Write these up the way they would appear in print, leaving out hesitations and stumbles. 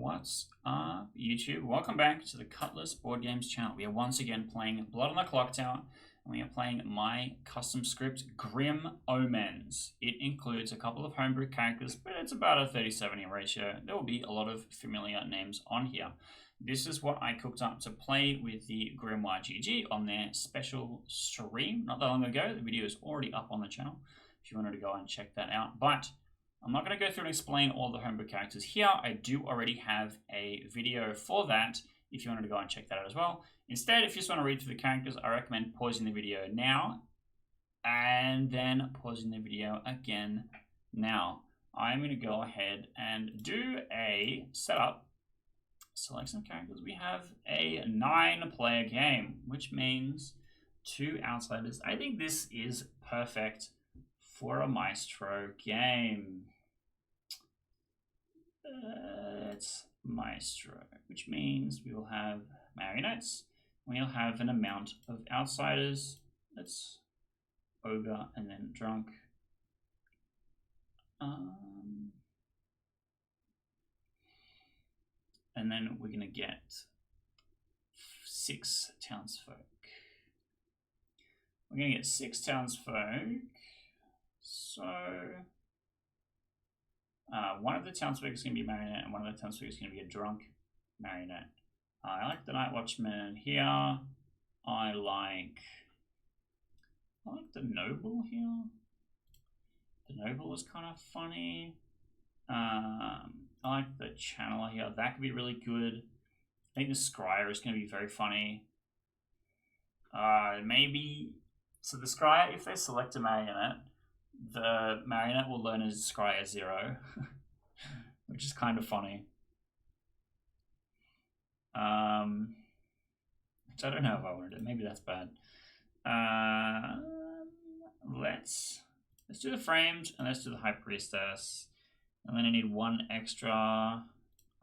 What's up, YouTube? Welcome back to the Cutlass Board Games channel. We are once again playing Blood on the Clocktower, and we are playing my custom script, Grim Omens. It includes a couple of homebrew characters, but it's about a 30-70 ratio. There will be a lot of familiar names on here. This is what I cooked up to play with the Grimoire GG on their special stream not that long ago. The video is already up on the channel if you wanted to go and check that out. But I'm not going to go through and explain all the homebrew characters here. I do already have a video for that if you wanted to go and check that out as well. Instead, if you just want to read through the characters, I recommend pausing the video now and then pausing the video again now. I'm going to go ahead and do a setup, select some characters. We have a 9-player game, which means 2 outsiders. I think this is perfect for a Maestro game. It's Maestro, which means we will have Marionettes. We'll have an amount of outsiders. That's Ogre and then Drunk. And then we're going to get 6 townsfolk. We're going to get 6 townsfolk. So one of the townsfolk is going to be Marionette, and one of the townsfolk is going to be a Drunk Marionette. I like the Night Watchman here. I like the Noble here. The Noble was kind of funny. I like the Channeler here. That could be really good. I think the Scryer is going to be very funny. Maybe so the Scryer, if they select a Marionette, the Marionette will learn as Scryer 0, which is kind of funny. Which I don't know if I wanted it. Maybe that's bad. Let's do the Framed, and let's do the High Priestess. And then I need 1 extra. I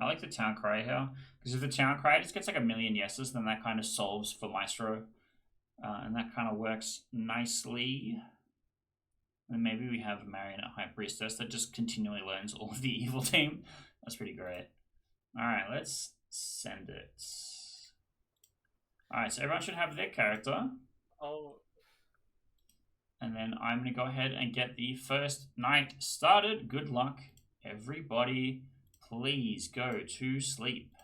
like the Town Crier here, because if the Town Crier just gets like 1,000,000 yeses, then that kind of solves for Maestro. And that kind of works nicely. And maybe we have a Marionette High Priestess that just continually learns all of the evil team. That's pretty great. Alright, let's send it. Alright, so everyone should have their character. Oh. And then I'm going to go ahead and get the first night started. Good luck, everybody. Please go to sleep.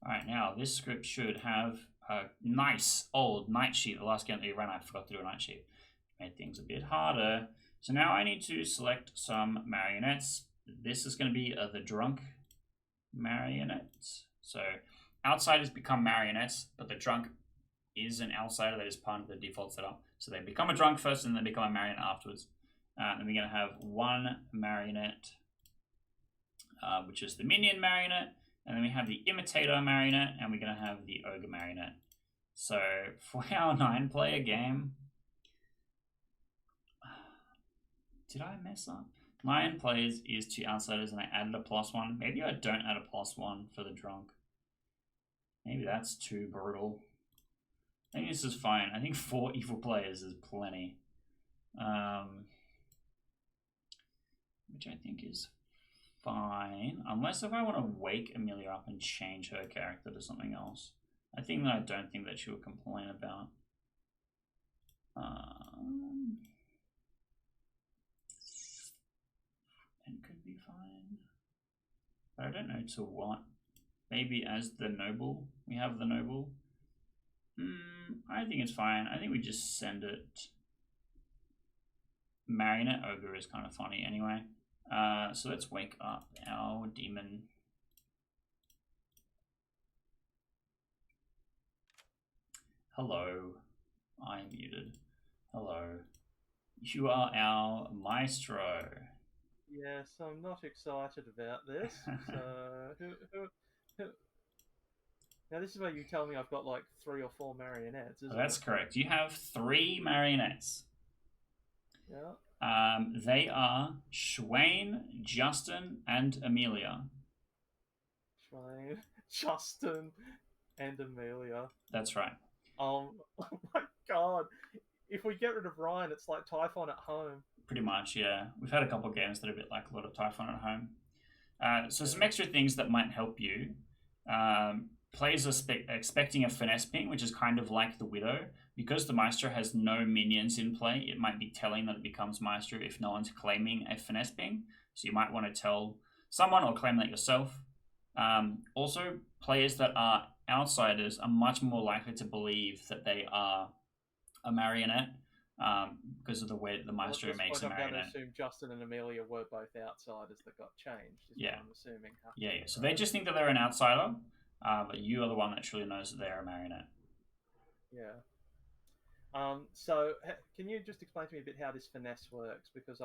Alright, now this script should have a nice old night sheet. The last game that we ran, I forgot to do a night sheet. Made things a bit harder. So now I need to select some marionettes. This is going to be the Drunk Marionette. So outsiders become marionettes, but the Drunk is an outsider that is part of the default setup. So they become a Drunk first and then become a Marionette afterwards. Then we're going to have 1 Marionette, which is the Minion Marionette. And then we have the Imitator Marionette, and we're going to have the Ogre Marionette. So for our 9-player game, did I mess up? 9 players is 2 outsiders, and I added a +1. Maybe I don't add a +1 for the Drunk. Maybe that's too brutal. I think this is fine. I think 4 evil players is plenty. Which I think is fine. Unless if I want to wake Amelia up and change her character to something else. I don't think that she would complain about. It could be fine. But I don't know to what. Maybe as the Noble. We have the Noble. I think it's fine. I think we just send it. Marionette Ogre is kind of funny anyway. So let's wake up our demon. Hello. I'm muted. Hello. You are our Maestro. Yes, I'm not excited about this. So, who? Now this is where you tell me I've got like 3 or 4 marionettes, isn't That's correct. You have 3 marionettes. Yeah. They are Schwain, Justin, and Amelia. Schwain, Justin, and Amelia. That's right. Oh my god. If we get rid of Ryan, it's like Typhon at home. Pretty much, yeah. We've had a couple of games that are a bit like a lot of Typhon at home. So some extra things that might help you. Players are expecting a finesse ping, which is kind of like the Widow. Because the Maestro has no minions in play, it might be telling that it becomes Maestro if no one's claiming a finesse ping. So you might want to tell someone or claim that yourself. Also, players that are outsiders are much more likely to believe that they are a marionette because of the way that the Maestro makes a marionette. I'm going to assume Justin and Amelia were both outsiders that got changed. Is what I'm assuming. Yeah. So they just think that they're an outsider, but you are the one that truly knows that they're a marionette. Yeah. So can you just explain to me a bit how this finesse works? Because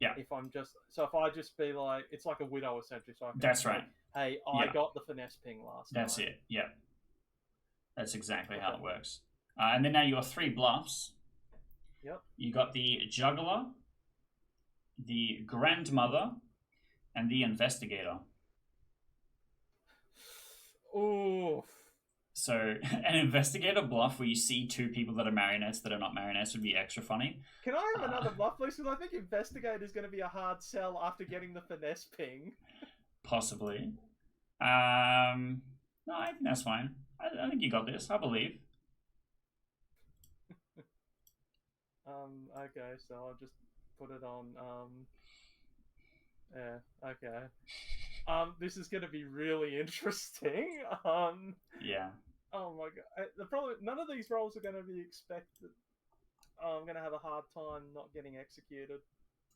if I just be like, it's like a Widow essentially. So I can That's say, right. Hey, I got the finesse ping last That's night. it. Yeah. That's exactly how it works. And then now you got 3 bluffs. Yep. You got the Juggler, the Grandmother, and the Investigator. Ooh. So an Investigator bluff where you see 2 people that are marionettes that are not marionettes would be extra funny. Can I have another bluff, please? Because I think Investigator is going to be a hard sell after getting the finesse ping. Possibly. No, I think that's fine. I think you got this. I believe. Okay, so I'll just put it on. Yeah. Okay. This is going to be really interesting. Yeah. Oh my god. The problem, none of these rolls are going to be expected. I'm going to have a hard time not getting executed.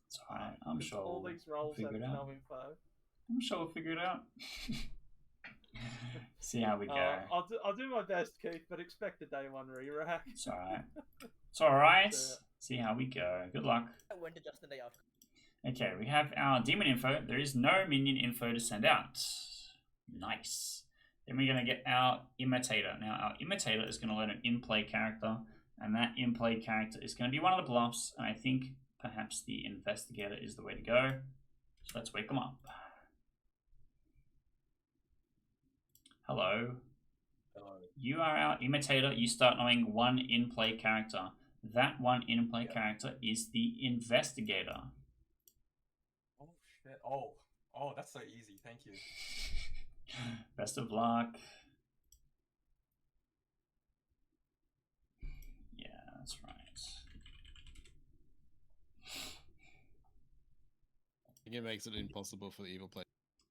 It's alright. I'm sure all these rolls have no info. I'm sure we'll figure it out. See how we go. I'll do my best, Keith, but expect a day 1 re-rack. It's alright. It's alright. See how we go. Good luck. When did Justin day after? Okay, we have our demon info. There is no minion info to send out. Nice. Then we're going to get our imitator. Now, our imitator is going to learn an in-play character, and that in-play character is going to be one of the bluffs, and I think perhaps the investigator is the way to go. So let's wake them up. Hello. Hello. You are our imitator. You start knowing 1 in-play character. That 1 in-play character is the investigator. Oh shit! Oh, that's so easy. Thank you. Best of luck. Yeah, that's right. I think it makes it impossible for the evil player.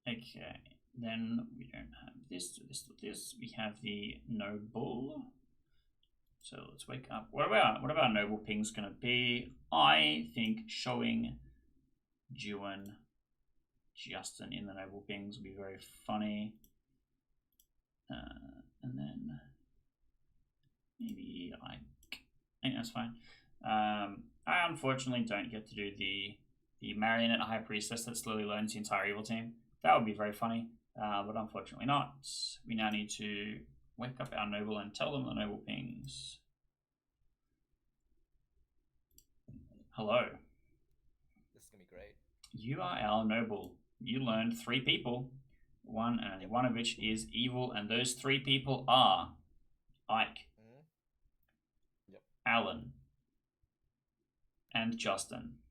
Okay, then we don't have this, this. We have the noble. So let's wake up. What about noble ping's gonna be? I think showing Juan Justin in the noble pings will be very funny. And then maybe I think that's fine. I unfortunately don't get to do the marionette high priestess that slowly learns the entire evil team. That would be very funny, but unfortunately not. We now need to wake up our noble and tell them the noble pings. Hello. This is gonna be great. You are our noble. You learned 3 people, one of which is evil, and those 3 people are Ike, Yep. Alan, and Justin.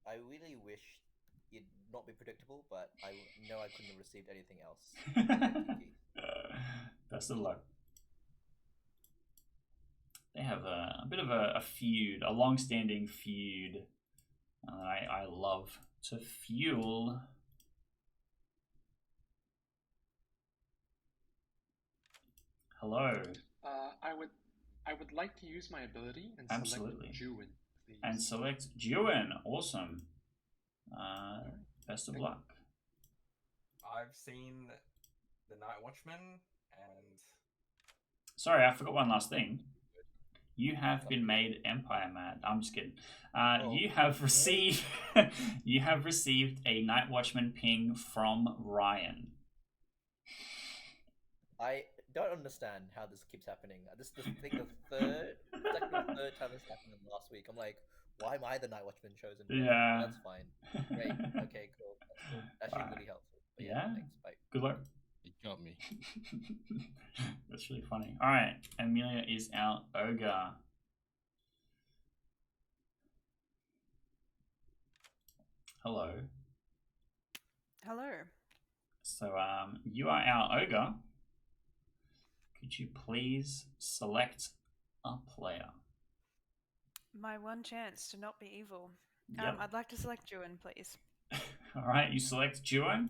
I really wish it'd not be predictable, but I know I couldn't have received anything else. Best of luck. They have a bit of a feud, a long-standing feud. I love to fuel. Hello. I would like to use my ability and Absolutely. select Juan, please. And select Juan. Awesome. Best of luck. I've seen the Night Watchman and. Sorry, I forgot one last thing. You have been made Empire mad. I'm just kidding. You have received you have received a Night Watchman ping from Ryan. I don't understand how this keeps happening. This is the third time this happened in last week. I'm like, why am I the Night Watchman chosen? Yeah. That's fine. Great. Okay, cool. That's cool. Actually, really helpful. But Yeah. Thanks. Bye. Good luck. You got me. That's really funny. All right, Amelia is our ogre. Hello. Hello. So, you are our ogre. Could you please select a player? My one chance to not be evil. Yep. I'd like to select Juan, please. All right, you select Juan,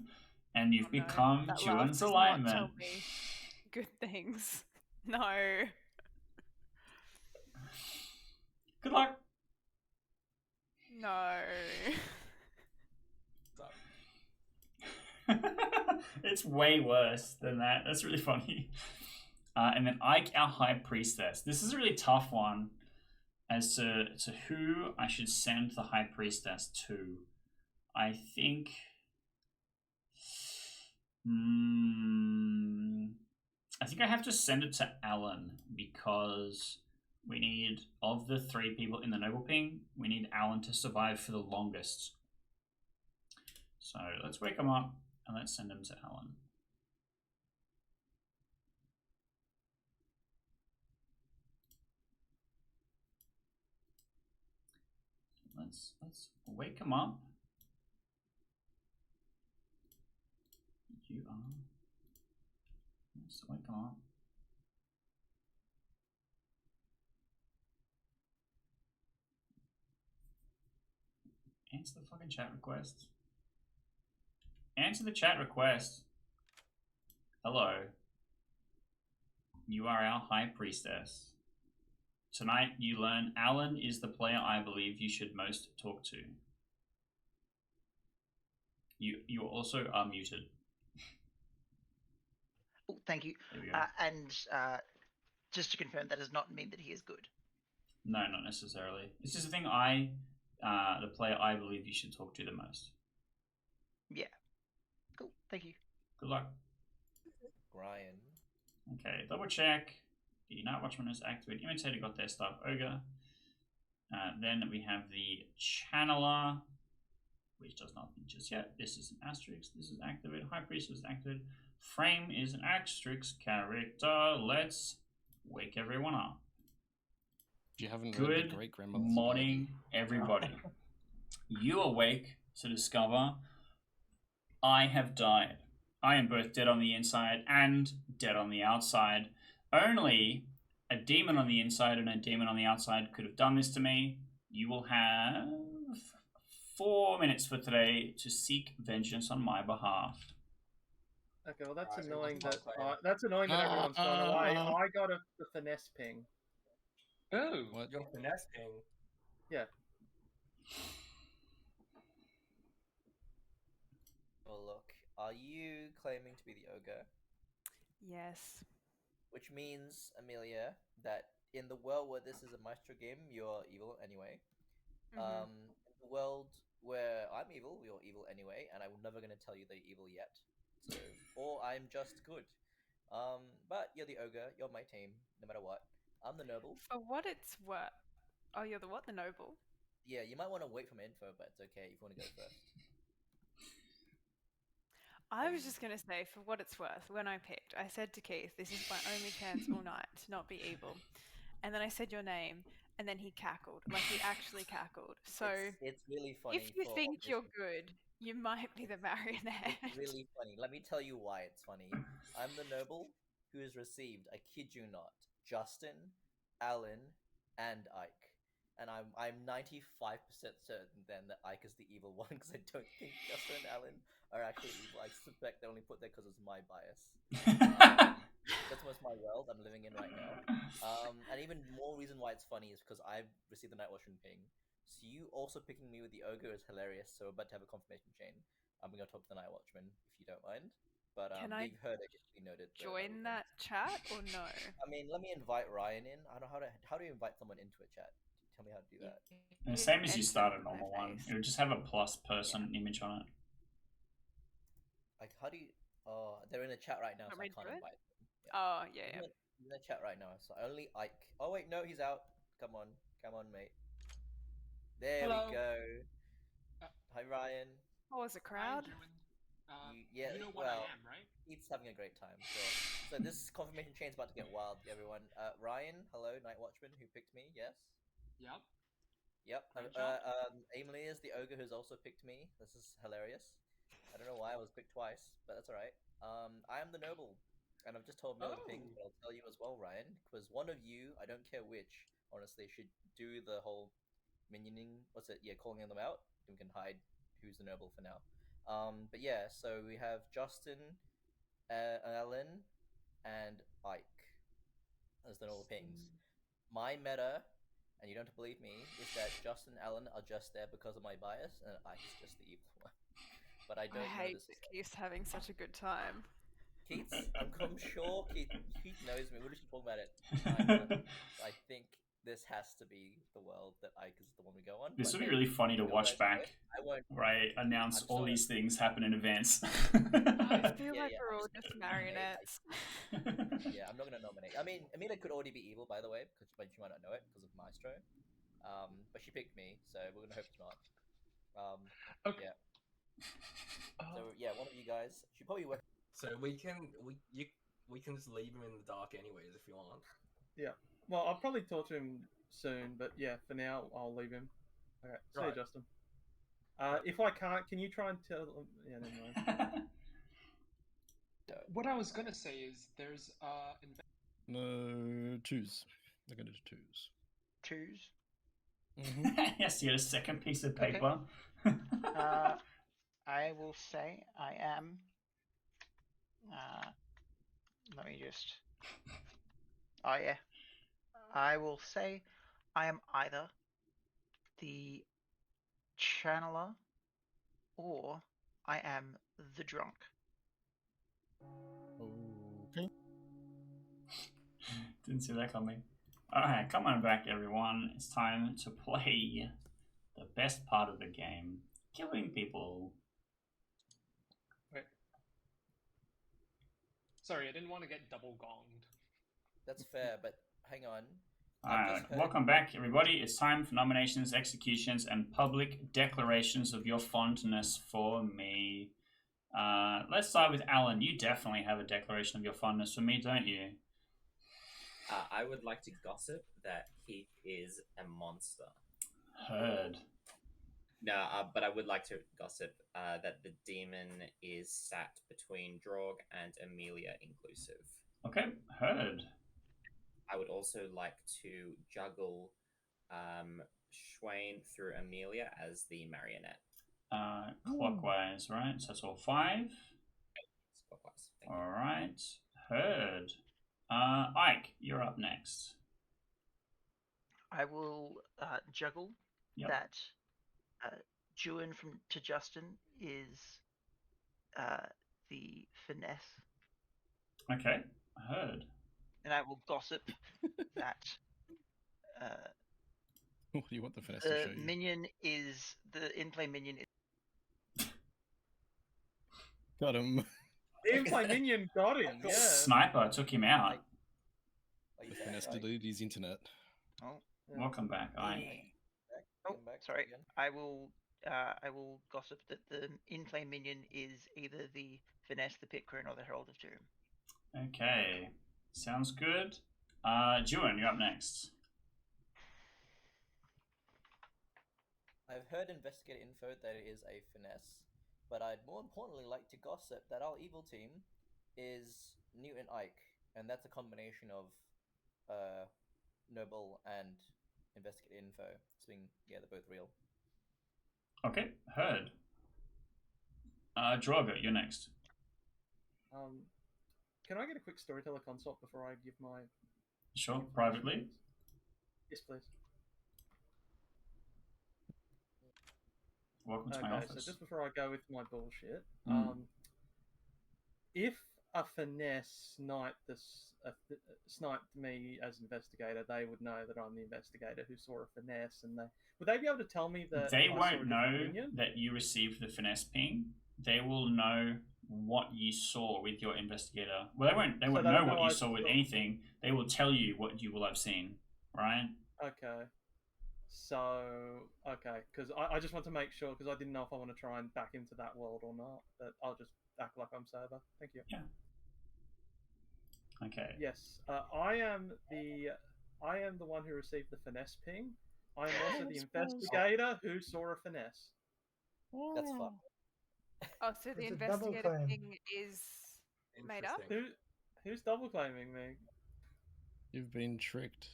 and you've Oh, no, become that laugh Juan's does not alignment. tell me good things. No. Good luck. No. It's way worse than that. That's really funny. And then Ike, our high priestess. This is a really tough one as to who I should send the high priestess to. I think. I think I have to send it to Alan because we need, of the 3 people in the noble ping, we need Alan to survive for the longest. So let's wake him up and let's send him to Alan. Let's wake him up. You are. Let's wake him up. Answer the fucking chat request. Answer the chat request. Hello. You are our high priestess. Tonight you learn Alan is the player I believe you should most talk to. You also are muted. Oh, thank you. There we go. And just to confirm, that does not mean that he is good. No, not necessarily. This is the thing the player I believe you should talk to the most. Yeah. Cool. Thank you. Good luck. Ryan. Okay, double check. The Night Watchman is activated. Imitator got their stuff. Ogre. Then we have the Channeler, which does nothing just yet. This is an asterisk. This is activated. High Priest is activated. Frame is an asterisk character. Let's wake everyone up. You haven't read Good the great grandmother's morning, everybody. You awake to discover I have died. I am both dead on the inside and dead on the outside. Only a demon on the inside and a demon on the outside could have done this to me. You will have 4 minutes for today to seek vengeance on my behalf. Okay, well that's Alright, so annoying what's that my that's annoying that everyone's gone away. I got the finesse ping. Oh. What? Your finesse thing. Yeah. Well, look, are you claiming to be the ogre? Yes. Which means, Amelia, that in the world where this is a Maestro game, you're evil anyway. Mhm. In the world where I'm evil, you're evil anyway, and I'm never going to tell you that you're evil yet. So, or I'm just good. But you're the ogre, you're my team, no matter what. I'm the noble. For what it's worth. Oh, you're the what? The noble? Yeah, you might want to wait for my info, but it's okay if you want to go first. I was just going to say, for what it's worth, when I picked, I said to Keith, this is my only chance all night to not be evil. And then I said your name, and then he cackled. Like, he actually cackled. So, it's really funny. if you think you're good, you might be the marionette. It's really funny. Let me tell you why it's funny. I'm the noble who has received, I kid you not, Justin, Alan, and Ike. And I'm 95% certain then that Ike is the evil one because I don't think Justin and Alan are actually evil. I suspect they only put there because it's my bias. That's most my world I'm living in right now. And even more reason why it's funny is because I've received the Night Watchman ping. So you also picking me with the ogre is hilarious. So we're about to have a confirmation chain. I'm gonna talk to the Night Watchman if you don't mind. But Can I we've heard it. We noted. join that chat or no? I mean, let me invite Ryan in. I don't know how do you invite someone into a chat? Tell me how to do that. And the same as you Enter started my normal one. face. It would just have a plus person image on it. Like, how do you? Oh, they're in a chat right now, Want so I me to can't do it? invite them. Yeah. Oh, yeah. He's in a chat right now, so only Ike. Oh wait, no, he's out. Come on, mate. There Hello. we go. Uh, Hi, Ryan. Oh, was a crowd? Yeah, you know what well, I am, right? he's having a great time. So this confirmation chain's about to get wild, everyone. Ryan, hello, Night Watchman, who picked me? Yes. Yep. Yep. Great job. Emily is the ogre who's also picked me. This is hilarious. I don't know why I was picked twice, but that's alright. I am the noble, and I've just told Miller the thing, but I'll tell you as well, Ryan, because one of you, I don't care which, honestly, should do the whole minioning. What's it? Yeah, calling them out. We can hide who's the noble for now. But yeah, so we have Justin, Alan, and Ike as the noble pings. My meta, and you don't have to believe me, is that Justin and Alan are just there because of my bias, and Ike's just the evil one. But I don't know hate this. that Keith's having such a good time. Keith, I'm sure Keith knows me. We're just talking about it. I think this has to be the world that Ike is the one we go on. This would be really funny to watch back. I won't. Right, announce all these things happen in advance. I feel like we're all just marionettes. Yeah, I'm not gonna nominate. I mean, Amina could already be evil, by the way, because she might not know it because of Maestro. But she picked me, so we're gonna hope it's not. Okay. Yeah. So yeah, one of you guys should probably work. So we can just leave him in the dark anyways if you want. Yeah. Well, I'll probably talk to him soon, but yeah, for now I'll leave him. Okay. See you, Justin. If I can't, can you try and tell? Yeah, never mind. What I was gonna say is there's No, twos. They're going to do twos. Twos. Yes, you get a second piece of paper. I will say I am. Let me just. Oh yeah. I will say I am either the channeler or I am the drunk. Okay. Didn't see that coming. Alright, come on back, everyone. It's time to play the best part of the game, killing people. Wait. Sorry, I didn't want to get double gonged. That's fair, but hang on. Alright, welcome back, everybody. It's time for nominations, executions, and public declarations of your fondness for me. Let's start with Alan. You definitely have a declaration of your fondness for me, don't you? I would like to gossip that Keith is a monster. Heard. No, but I would like to gossip that the demon is sat between Drog and Amelia inclusive. Okay, heard. I would also like to juggle Schwain through Amelia as the marionette. Clockwise, right? So that's all 5. Clockwise. All right, heard. Ike, you're up next. I will juggle that Juin to Justin is the finesse. Okay, heard. And I will gossip that What do you want the finesse to show you? minion is the in-play minion. Got him. The in-play minion got him. Yeah. Sniper took him out. The finesse deleted his internet. Oh, welcome back, Ike. Oh, sorry. I will gossip that the in-play minion is either the finesse, the pit crone, or the herald of doom. Okay, sounds good. Juin, you're up next. I've heard investigator info that it is a finesse, but I'd more importantly like to gossip that our evil team is Newt and Ike, and that's a combination of Noble and investigator info. So yeah, they're both real. Okay, heard. Drogo, you're next. Can I get a quick storyteller consult before I give my... Sure, privately? Yes, please. Welcome to my office. So just before I go with my bullshit, if a finesse sniped me as investigator, they would know that I'm the investigator who saw a finesse, and would they be able to tell me that they won't know that you received the finesse ping? They will know what you saw with your investigator. Well, they won't know what you saw with anything. They will tell you what you will have seen, right? Okay. So, because I just want to make sure, because I didn't know if I want to try and back into that world or not, that I'll just act like I'm sober. Thank you. Yeah. Okay. Yes, I am the one who received the finesse ping. I am also the investigator who saw a finesse. That's fun. Oh, so the It's a double investigator claim. thing is made up? Who's double claiming me? You've been tricked.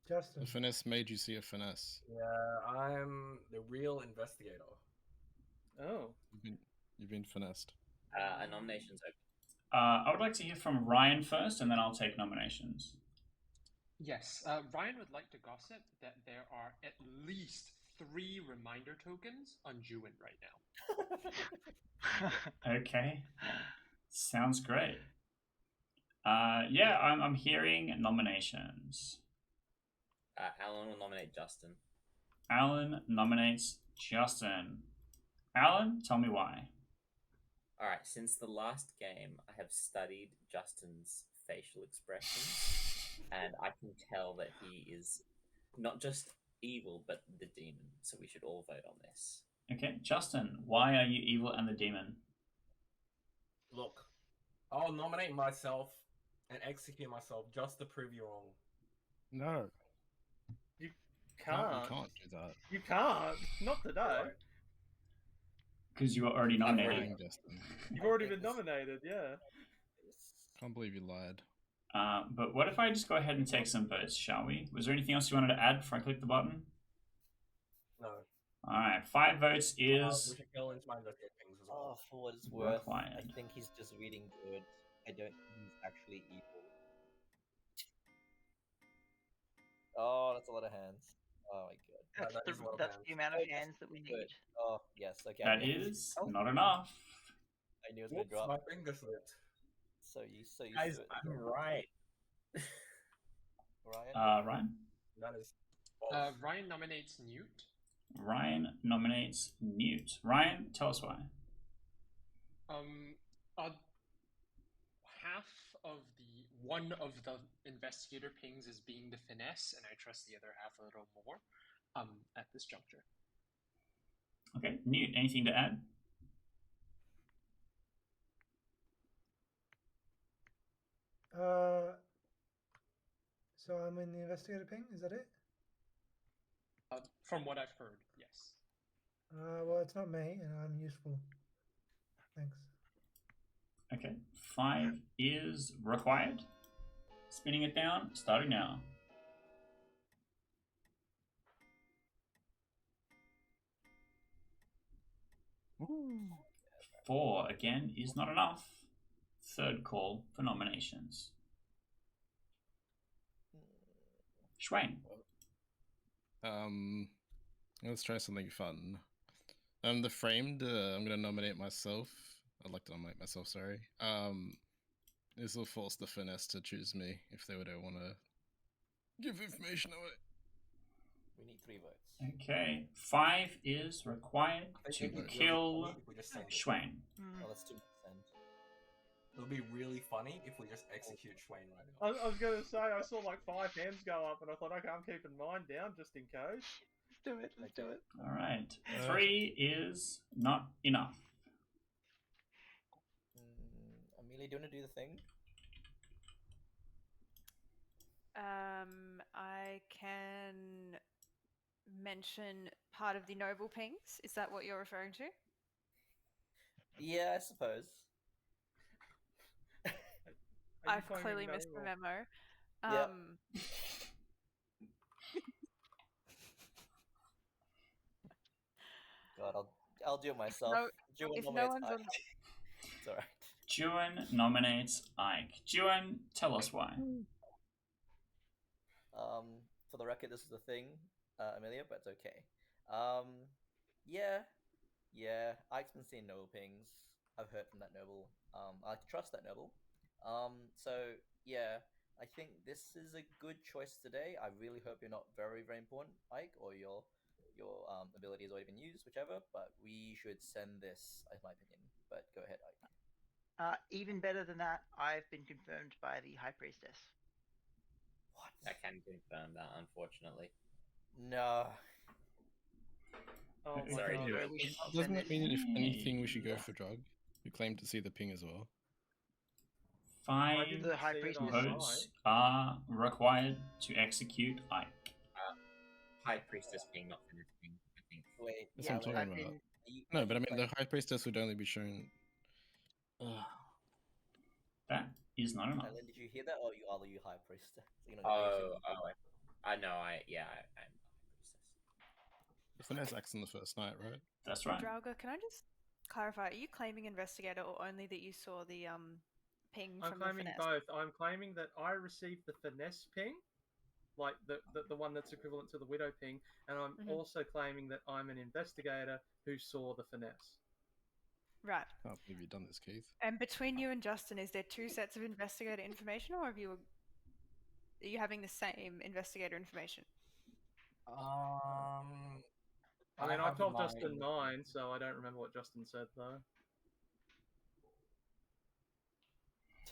Justin. The finesse made you see a finesse. Yeah, I'm the real investigator. Oh. You've been finessed. A nomination's open. I would like to hear from Ryan first, and then I'll take nominations. Yes, Ryan would like to gossip that there are at least 3 reminder tokens on Juin right now. Okay, sounds great. Yeah, I'm hearing nominations. Alan will nominate Justin. Alan nominates Justin. Alan, tell me why. All right, since the last game, I have studied Justin's facial expressions, and I can tell that he is not just evil, but the demon. So we should all vote on this. Okay, Justin, why are you evil and the demon? Look, I'll nominate myself and execute myself just to prove you wrong. No. You You can't. can't do that. You can't. Not today. Right. Because you were already You're nominated. lying, Justin. You've already been nominated, yeah. Can't believe you lied. But what if I just go ahead and take some votes, shall we? Was there anything else you wanted to add before I click the button? No. Alright, 5 votes is We should go into my investigate things as well. Oh, for what it's worth, required. I think he's just reading good. I don't think he's actually evil. Oh, that's a lot of hands. Oh my god. That's the amount of hands that we need. Good. Oh, yes, okay. That is not enough. I knew it was gonna Whoops, drop. my finger slipped. So you Guys, do it. I'm right. Ryan? Ryan? That is false. Ryan nominates Newt. Ryan nominates Newt. Ryan, tell us why. Half of one of the investigator pings is being the finesse, and I trust the other half a little more. At this juncture. Okay, Newt, anything to add? So I'm in the investigator ping, is that it? From what I've heard, yes. Well, it's not me, and I'm useful. Thanks. Okay, 5 is required. Spinning it down, starting now. Ooh. 4, again, is not enough. Third call for nominations. Schwain. Let's try something fun. The framed, I'm gonna nominate myself. I'd like to nominate myself, sorry. This will force the finesse to choose me if they don't want to give information away. We need 3 votes. Okay, 5 is required to kill Schwain. Oh, that's 2%. It would be really funny if we just execute Schwain right now. I was going to say, I saw like 5 hands go up, and I thought, okay, I'm keeping mine down just in case. Let's do it. Let's do it. All right, 3 is not enough. Amelia, do you want to do the thing? I can mention part of the noble pings. Is that what you're referring to? Yeah, I suppose. I've clearly missed the memo. Yeah. God, I'll do it myself. If no one's on... It's alright. Juan nominates Ike. Juan, tell us why. For the record, this is the thing, Amelia, but it's okay. Yeah, Ike's been seeing noble pings. I've heard from that noble. I trust that noble. So yeah, I think this is a good choice today. I really hope you're not very, very important, Ike, or your ability has already been used, whichever. But we should send this, in my opinion. But go ahead, Ike. Even better than that, I've been confirmed by the High Priestess. What? I can confirm that, unfortunately. No. Oh my Sorry, God. Juan. Doesn't that mean if anything we should go for drug? We claim to see the ping as well. 5 The High Priestess. votes are required to execute Ike. High Priestess being not finishing, I think. Wait, That's what I'm Alan, talking about. you- No, are but I you mean, the High Priestess would only be shown. That is not enough. Alan, did you hear that? Or are you High Priestess? I know. I'm High Priestess. The finesse acts on the first night, right? That's right. Drauga, can I just clarify? Are you claiming investigator or only that you saw the ping I'm from the claiming finesse? both. I'm claiming that I received the finesse ping, like the one that's equivalent to the widow ping, and I'm also claiming that I'm an investigator who saw the finesse. Right. Can't believe you've done this, Keith. And between you and Justin, is there two sets of investigator information, or are you having the same investigator information? I mean, I told Justin mine, so I don't remember what Justin said though.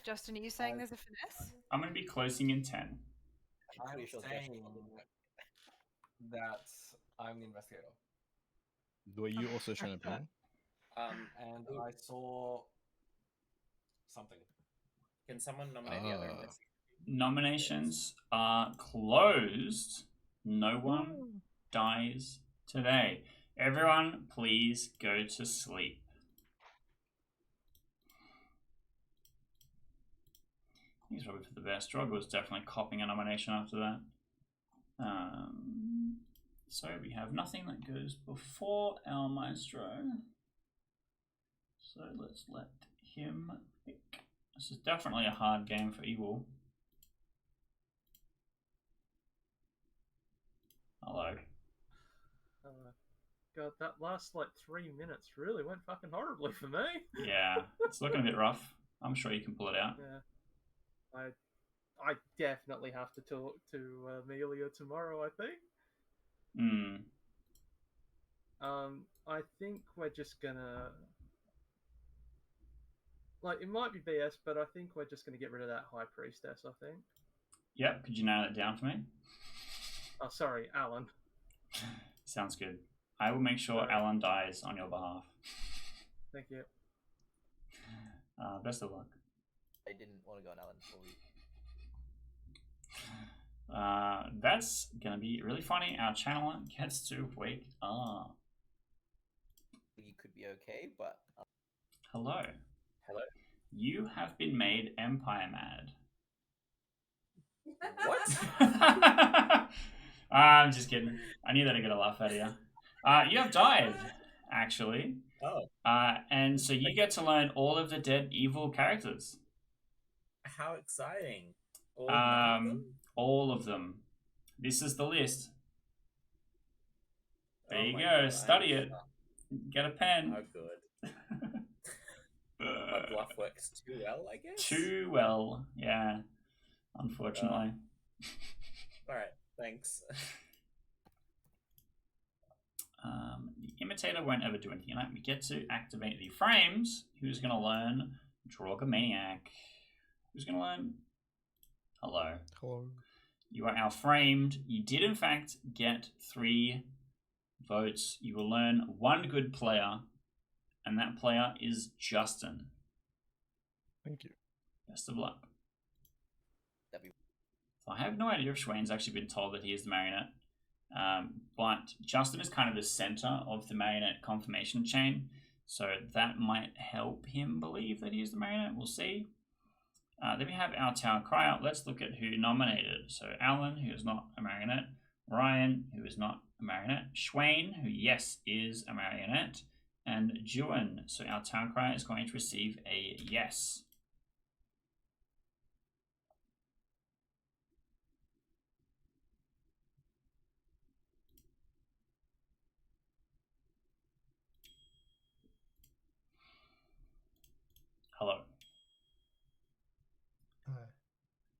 Justin, are you saying there's a finesse? I'm going to be closing in 10. I'm saying that I'm the investigator. Were you also shown a ping? And I saw something. Can someone nominate the other investigator? Nominations are closed. No one dies today. Everyone, please go to sleep. He's probably for the best. Drog was definitely copping a nomination after that. So we have nothing that goes before our maestro. So let's let him pick. This is definitely a hard game for Evil. Hello. God, that last like 3 minutes really went fucking horribly for me. Yeah, it's looking a bit rough. I'm sure you can pull it out. Yeah. I definitely have to talk to Amelia tomorrow, I think. I think we're just gonna... Like, it might be BS, but I think we're just gonna get rid of that High Priestess, I think. Yep, could you nail it down for me? Oh, sorry, Alan. Sounds good. I will make sure Alan dies on your behalf. Thank you. Best of luck. I didn't want to go on Alan before we... That's gonna be really funny. Our channel gets to wake up. You could be okay, but... Hello. Hello. You have been made Empire mad. What? I'm just kidding. I knew that'd get a laugh out of you. You have died, actually. Oh. And so you get to learn all of the dead evil characters. How exciting. All of them? All of them. This is the list. There you go. God, Study it. Get a pen. Oh, good. My bluff works too well, I guess? Too well, yeah. Unfortunately. Alright, thanks. The imitator won't ever do anything like that. We get to activate the frames. Who's going to learn Drogomaniac? Who's going to learn? Hello. Hello. You are our framed. You did, in fact, get 3 votes. You will learn 1 good player, and that player is Justin. Thank you. Best of luck. So I have no idea if Schwain's actually been told that he is the marionette. But Justin is kind of the center of the marionette confirmation chain, so that might help him believe that he is the marionette. We'll see. Then we have our town crier. Let's look at who nominated. So Alan, who is not a marionette. Ryan, who is not a marionette. Schwain, who, yes, is a marionette. And Juan. So our town crier is going to receive a yes. Hello.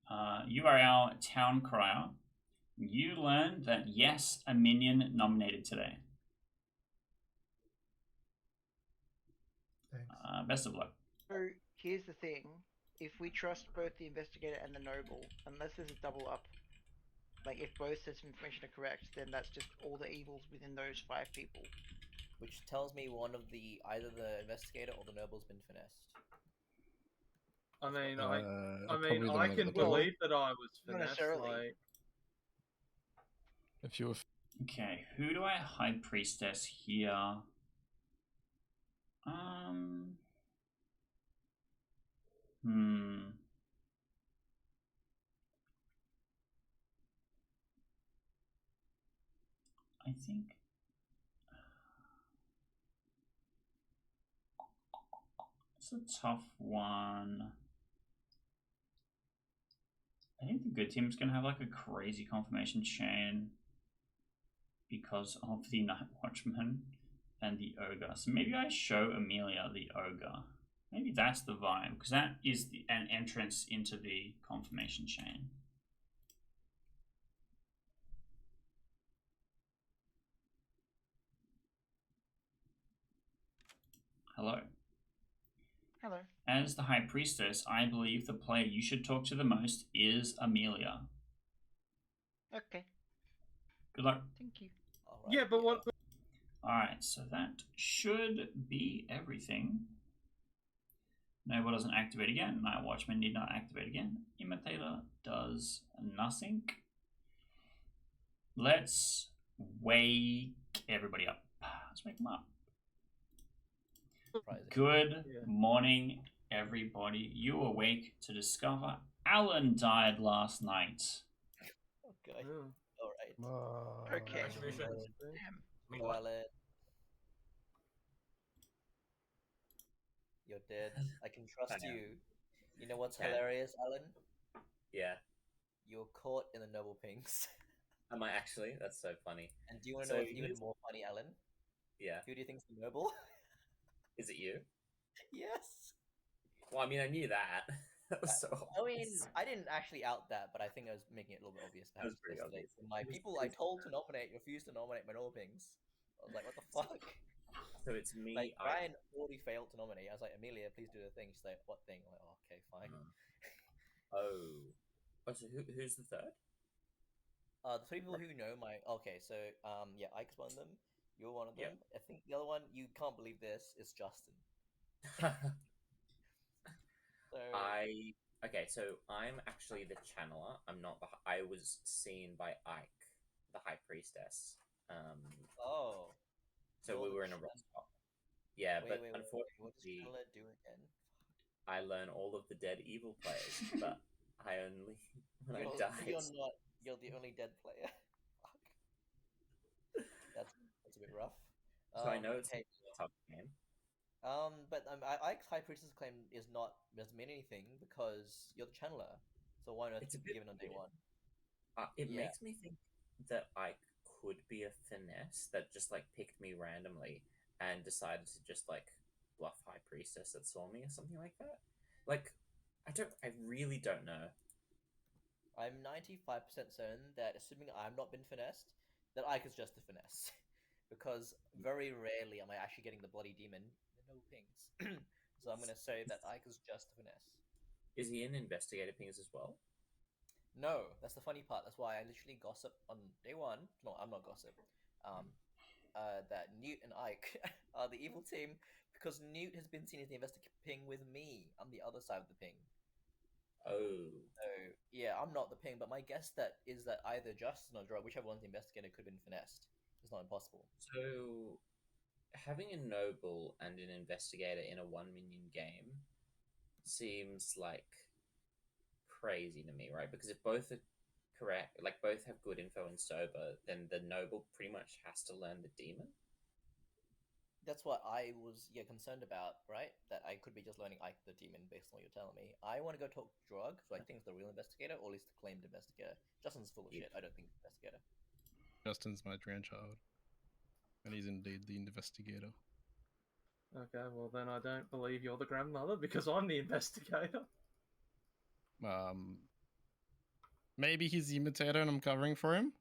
Hi. You are our town crier. You learned that yes, a minion nominated today. Thanks. Best of luck. So here's the thing: if we trust both the investigator and the noble, unless there's a double up, like if both sets of information are correct, then that's just all the evils within those 5 people. Which tells me one of the either the investigator or the noble's been finessed. I mean, probably the I one that can got the double. believe that I was Not finessed. necessarily. Like, If you were Okay, who do I High Priestess here? Hmm. I think it's a tough one. I think the good team's gonna have like a crazy confirmation chain because of the Night Watchman and the Ogre. So maybe I show Amelia the Ogre. Maybe that's the vibe, because that is an entrance into the confirmation chain. Hello. Hello. As the High Priestess, I believe the player you should talk to the most is Amelia. Okay. Good luck. Thank you. Alright, Yeah, but what? Alright, so that should be everything. Noble doesn't activate again. Night Watchman need not activate again. Imitator does nothing. Let's wake everybody up. Let's wake them up. Good morning, everybody. You awake to discover Alan died last night. Okay. Alright. Okay. Go, Alan. You're dead. I can trust you. You know what's hilarious, Alan? Yeah. You're caught in the noble pinks. Am I actually? That's so funny. And do you want to know what's even more funny, Alan? Yeah. Who do you think's the noble? Is it you? Yes. Well, I mean, I knew that. That was so I mean, obvious. I didn't actually out that, but I think I was making it a little bit obvious. That was pretty yesterday. obvious. My people I told to nominate refused to nominate my noble pinks. I was like, what the fuck? So it's me. Like, Ryan already failed to nominate. I was like, Amelia, please do the thing. She's like, what thing? I'm like, oh, okay, fine. Oh, so who's the third? The three people who know my... Okay, so, yeah, Ike's one of them. You're one of them. Yep. I think the other one, you can't believe this, is Justin. Okay, so I'm actually the channeler. I'm not the... I was seen by Ike, the High Priestess. Oh. So we were in a rock spot. Yeah, but unfortunately... What does channeler do again? I learn all of the dead evil players, but I only... When I die... You're the only dead player. Fuck. That's a bit rough. So I know it's a tough game. But Ike's High Priestess claim doesn't mean anything because you're the channeler. So why not be given on day one? It makes me think that Ike could be a finesse that just like picked me randomly and decided to just like bluff High Priestess that saw me or something like that. Like, I really don't know. I'm 95% certain that, assuming I'm not been finessed, that Ike is just a finesse. Because very rarely am I actually getting the bloody demon. No pings. So I'm going to say that Ike is just a finesse. Is he in investigator pings as well? No, that's the funny part. That's why I literally gossip on day one. No, I'm not gossip. That Newt and Ike are the evil team because Newt has been seen as the investigator ping with me. I'm the other side of the ping. Oh. So, yeah, I'm not the ping, but my guess is that either Justin or Drog, whichever one's the investigator, could have been finessed. It's not impossible. So, having a noble and an investigator in a 1-minion game seems like crazy to me, right? Because if both are correct, like both have good info and sober, then the noble pretty much has to learn the demon. That's what I was concerned about, right? That I could be just learning Ike the demon based on what you're telling me. I want to go talk to Drog, who I think is the real investigator, or at least the claimed investigator. Justin's full of shit. I don't think he's the investigator. Justin's my grandchild, and he's indeed the investigator. Okay, well then I don't believe you're the grandmother because I'm the investigator. Maybe he's the imitator and I'm covering for him?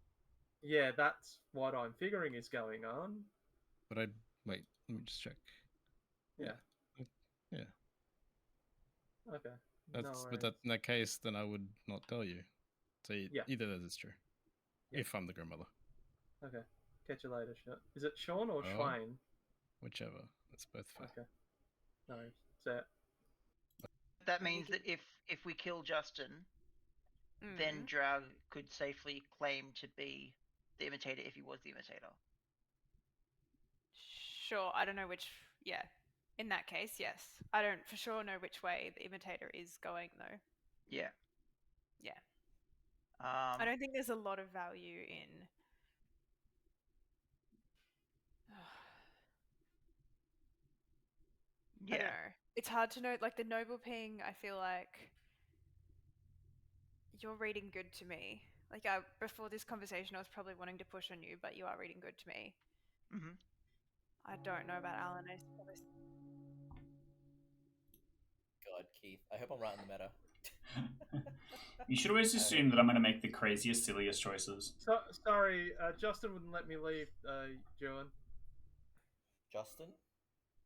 Yeah, that's what I'm figuring is going on. But wait, let me just check. Yeah. Yeah. Okay. But in that case, then I would not tell you. So either that is true. Yeah. If I'm the grandmother. Okay. Catch you later, Is it Sean or Schwain? Whichever. That's both fair. Okay. No, set. That means that if we kill Justin, then Drag could safely claim to be the imitator if he was the imitator. Sure, I don't know which. Yeah, in that case, yes. I don't for sure know which way the imitator is going though. Yeah. Yeah. I Um, don't think there's a lot of value in. I don't yeah. know. It's hard to know. Like the noble ping, I feel like you're reading good to me. Like before this conversation, I was probably wanting to push on you, but you are reading good to me. Mhm. I don't know about Alan. God, Keith. I hope I'm right in the meta. You should always assume that I'm going to make the craziest, silliest choices. So sorry, Justin wouldn't let me leave, Juan. Justin?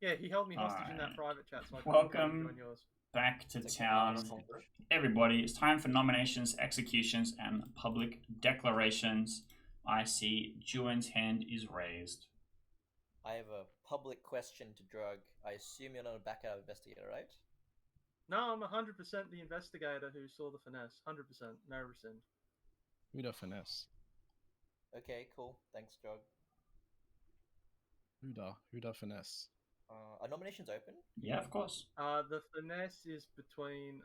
Yeah, he held me hostage in that Alright. private chat, so I couldn't Welcome join yours. back to It's okay, town. honest English. Everybody, it's time for nominations, executions, and public declarations. I see Juan's hand is raised. I have a public question to Drug. I assume you're not a backup investigator, right? No, I'm 100% the investigator who saw the finesse. 100%, no rescind. Who the finesse? Okay, cool. Thanks, Drug. Who the finesse? Are nominations open? Yeah, of course. The finesse is between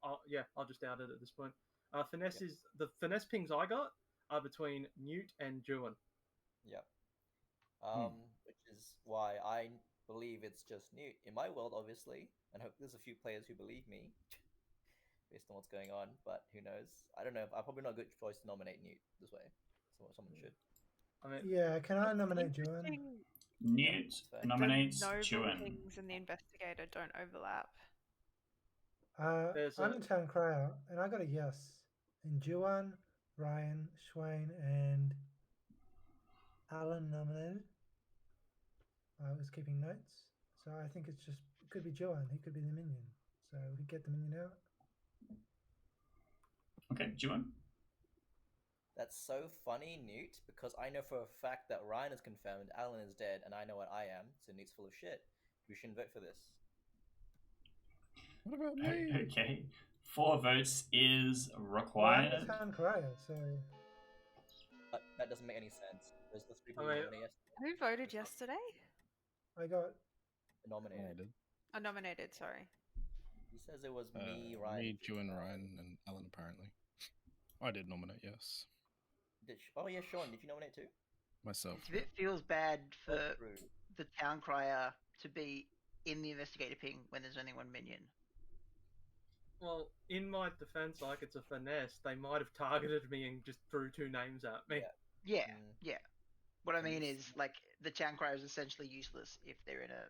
I'll just out it at this point. Finesse is the finesse pings I got are between Newt and Juan. Yep. Which is why I believe it's just Newt in my world, obviously, and hope there's a few players who believe me based on what's going on. But who knows? I don't know. I'm probably not a good choice to nominate Newt this way. Someone should. I mean, Yeah, can I nominate Juan? Newt fair. nominates the noble Juan. pings and the investigator don't overlap. I'm the town crier, and I got a yes. And Juan, Ryan, Swain, and Alan nominated. I was keeping notes, so I think it could be Juan. He could be the minion, so we could get the minion out. Okay, Juan. That's so funny, Newt, because I know for a fact that Ryan is confirmed, Alan is dead, and I know what I am, so Newt's full of shit. We shouldn't vote for this. What about me? Okay. 4 votes is Well, required. I'm the town crier, so That doesn't make any sense. There's the 3 people Okay. nominated yesterday. Who voted yesterday? I got Nominated. Nominated. Sorry. He says it was me, Ryan. Me, Juan, Ryan, and Alan, apparently. I did nominate, yes. Oh yeah, Sean, did you nominate too? Myself. It feels bad for Rude. the town crier to be in the investigator ping when there's only one minion. well, in my defense, like it's a finesse. They might have targeted me and just threw 2 names at me. Yeah, yeah. What I mean is, like, the town crier is essentially useless if they're in a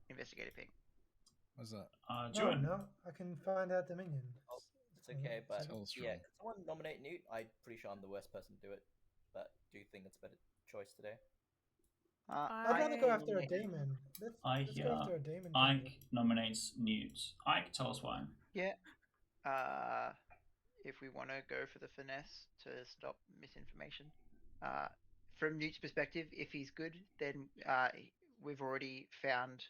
investigator ping. What's that? Juan. no. I can find out the minion. It's okay, but Tell us, yeah, Sean. can someone nominate Newt? I'm pretty sure I'm the worst person to do it, but do you think it's a better choice today? I'd rather go after a demon. Let's hear go after a demon. Ike nominates Newt. Ike, tell us why. Yeah. If we want to go for the finesse to stop misinformation, from Newt's perspective, if he's good, then we've already found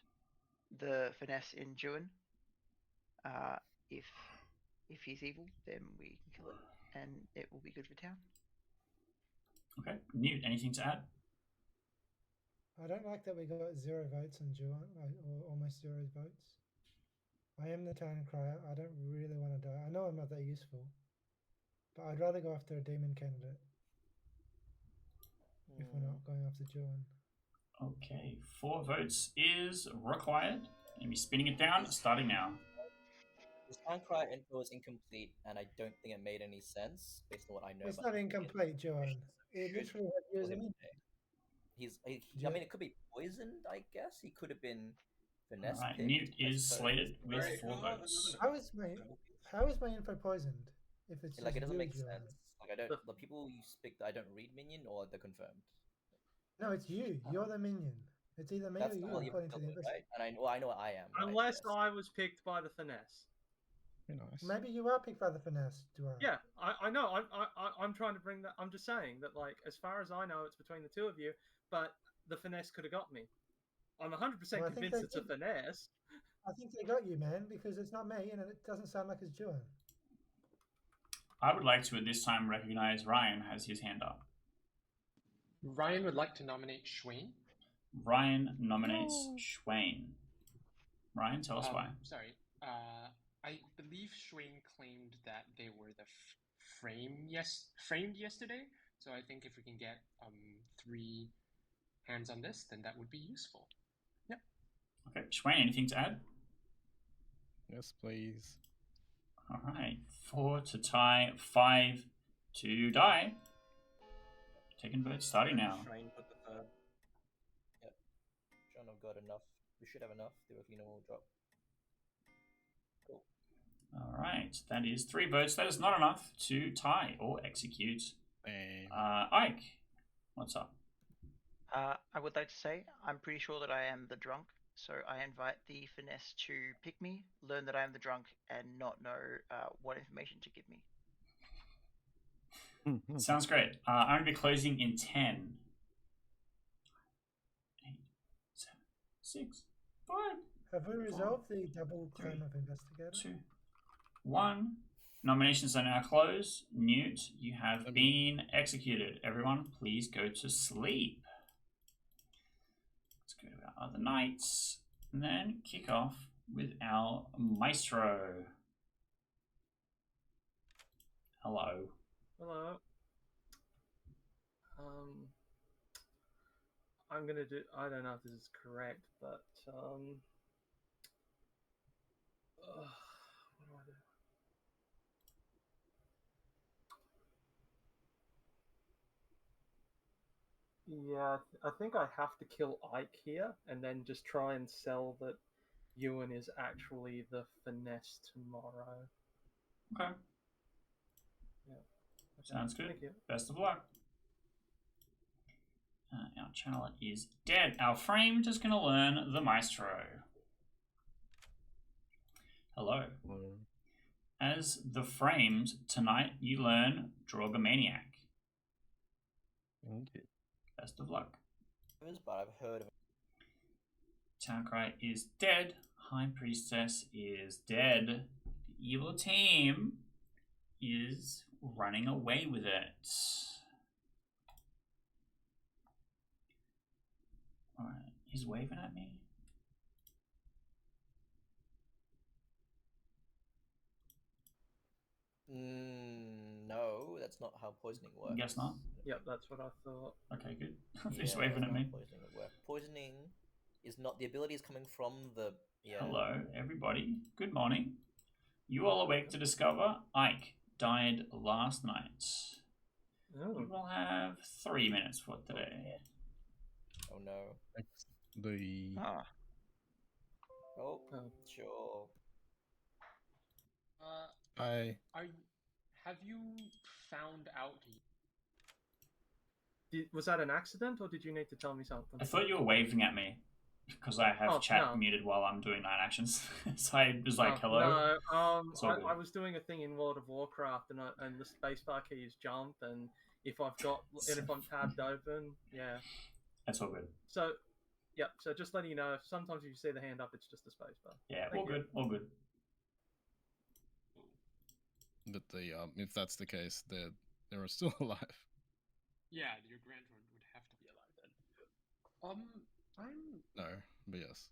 the finesse in Juan. If he's evil, then we can kill it, and it will be good for town. Okay. Newt, anything to add? I don't like that we got 0 votes on Juan, or almost 0 votes. I am the town crier. I don't really want to die. I know I'm not that useful, but I'd rather go after a demon candidate if we're not going after Juan. Okay. 4 votes is required. Let me spinning it down, starting now. The town crier info is incomplete, and I don't think it made any sense based on what I know. It's about not incomplete, Juan. It literally had you as a minion. I mean, it could be poisoned, I guess. He could have been finesse. Alright, picked, Newt I is suppose. slated with 4 votes. How is my info poisoned? If it's Like, it just doesn't you, make Juan? sense. Like, the people you speak that I don't read minion, or they're confirmed. No, it's you. You're the minion. It's either me That's or you, not according to the right? investigation. And I know what I am. right? Unless Yes. I was picked by the finesse. Be nice. Maybe you are picked by the finesse, Duran. Yeah, I know. I'm trying to bring that. I'm just saying that, like, as far as I know, it's between the 2 of you. But the finesse could have got me. I'm 100% Well, I think convinced they it's a did. finesse. I think they got you, man, because it's not me, and it doesn't sound like it's Juan. I would like to at this time recognize Ryan has his hand up. Ryan would like to nominate Schwain. Ryan nominates Schwain. Ryan, tell us why. Sorry. I believe Schwain claimed that they were the framed yesterday. So I think if we can get 3 hands on this, then that would be useful. Yep. Okay, Schwain, anything to add? Yes, please. All right, 4 to tie, 5 to die. Taking votes starting now. Shane put the third. Yep. John, I've got enough. We should have enough. The Rufino will drop. Cool. All right, that is 3 votes. That is not enough to tie or execute. Ike, what's up? I would like to say I'm pretty sure that I am the drunk, so I invite the finesse to pick me, learn that I am the drunk, and not know what information to give me. Sounds great. I'm going to be closing in 10, 8, 7, 6, 5. Have we resolved the double claim of investigator? 2, 1. Nominations are now closed. Newt, you have been executed. Everyone, please go to sleep. Let's go to our other knights and then kick off with our maestro. Hello. Hello. I'm gonna do. I don't know if this is correct, but what do I do? Yeah, I think I have to kill Ike here, and then just try and sell that Ewan is actually the finesse tomorrow. Okay. Yeah. Sounds good. Thank you. Best of luck. Our channeler is dead. Our framed is going to learn the maestro. Hello. Hello. As the framed, tonight you learn Drogomaniac. Okay. Best of luck. But I've heard of it. Towncrite is dead. High Priestess is dead. The evil team is running away with it. Alright, he's waving at me. No, that's not how poisoning works. Guess not. Yep, that's what I thought. Okay, good. Yeah, He's waving at me. Poisoning would work. Poisoning is not the ability is coming from the. Yeah. Hello, everybody. Good morning. You all awake to discover Ike died last night. Oh. We will have 3 minutes for today. Oh no. The Oh, sure. Have you found out? Was that an accident, or did you need to tell me something? I thought you were waving at me because I have chat muted while I'm doing night actions. So I was like, hello. No, I was doing a thing in World of Warcraft, and the spacebar key is jump, and if I'm tabbed open, yeah. That's all good. So, yeah. So just letting you know, sometimes if you see the hand up, it's just a spacebar. Yeah, all good, all good. But if that's the case, they are still alive. Yeah, your grandchildren would have to be alive then. No, but yes,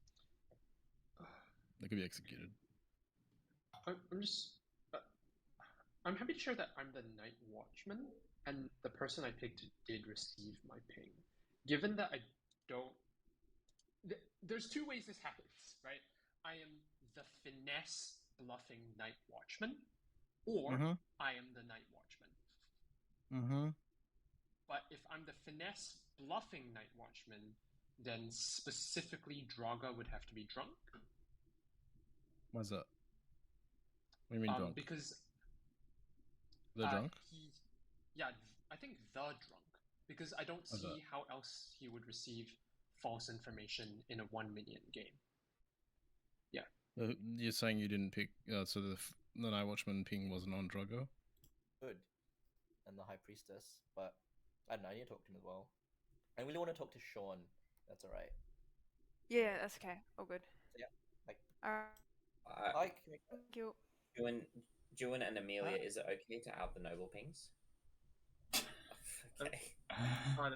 they could be executed. I'm happy to share that I'm the Night Watchman, and the person I picked did receive my ping. Given that I don't... There's 2 ways this happens, right? I am the finesse bluffing Night Watchman, or I am the Night Watchman. But if I'm the finesse bluffing Night Watchman, then specifically Draga would have to be drunk. Why's that? What do you mean drunk? Because the drunk? I think the drunk. Because I don't see how else he would receive false information in a 1 minion game. Yeah. You're saying you didn't pick, so the Night Watchman ping wasn't on Drago? Good. And the High Priestess, but I don't know, I need to talk to him as well. I really want to talk to Sean. That's alright. Yeah, that's okay. All good. So, yeah. Thank you. Juin and Amelia, is it okay to out the noble pings? Okay.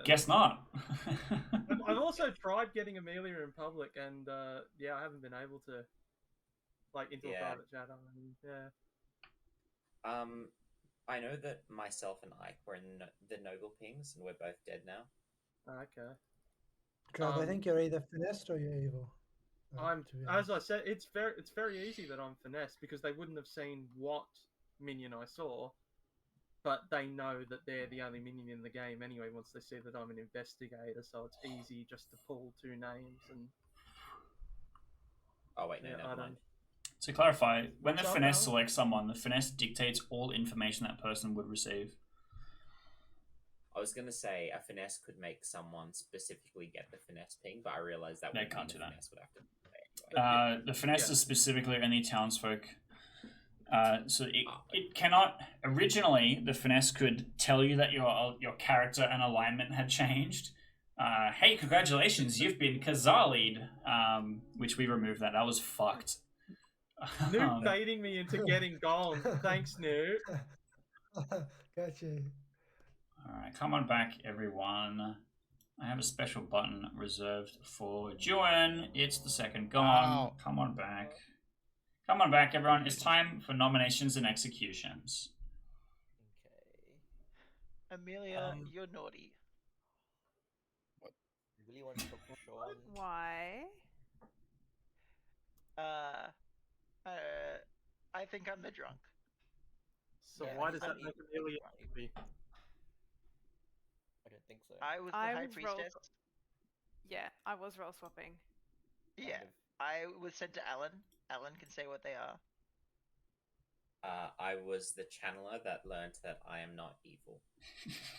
Guess not. I've also tried getting Amelia in public, and yeah, I haven't been able to. Like into a private chat. Yeah. I know that myself and Ike were in the Noble Pings, and we're both dead now. Okay. Drug, I think you're either finessed or you're evil. I'm, as I said, it's very easy that I'm finessed because they wouldn't have seen what minion I saw, but they know that they're the only minion in the game anyway. Once they see that I'm an investigator, so it's easy just to pull two names and. Oh wait, no, never mind. To clarify, when the finesse selects someone, the finesse dictates all information that person would receive. I was going to say a finesse could make someone specifically get the finesse ping, but I realized that they can't do that. Finesse would have to anyway. The finesse is specifically only townsfolk. So it cannot. Originally, the finesse could tell you that your character and alignment had changed. Hey, congratulations, you've been Khazali'd. Which we removed that. That was fucked. Newt baiting me into getting gone. Thanks, Newt. Got you. Alright, come on back, everyone. I have a special button reserved for Juan. It's the second gone. Oh. Come on back. Come on back, everyone. It's time for nominations and executions. Okay. Amelia, you're naughty. What? You really want to talk to Sean? Why? I think I'm the drunk. So why does that make Amelia naughty? I don't think so. I was the High Priestess. Yeah, I was role swapping. Yeah, I was sent to Alan. Alan can say what they are. I was the channeler that learned that I am not evil.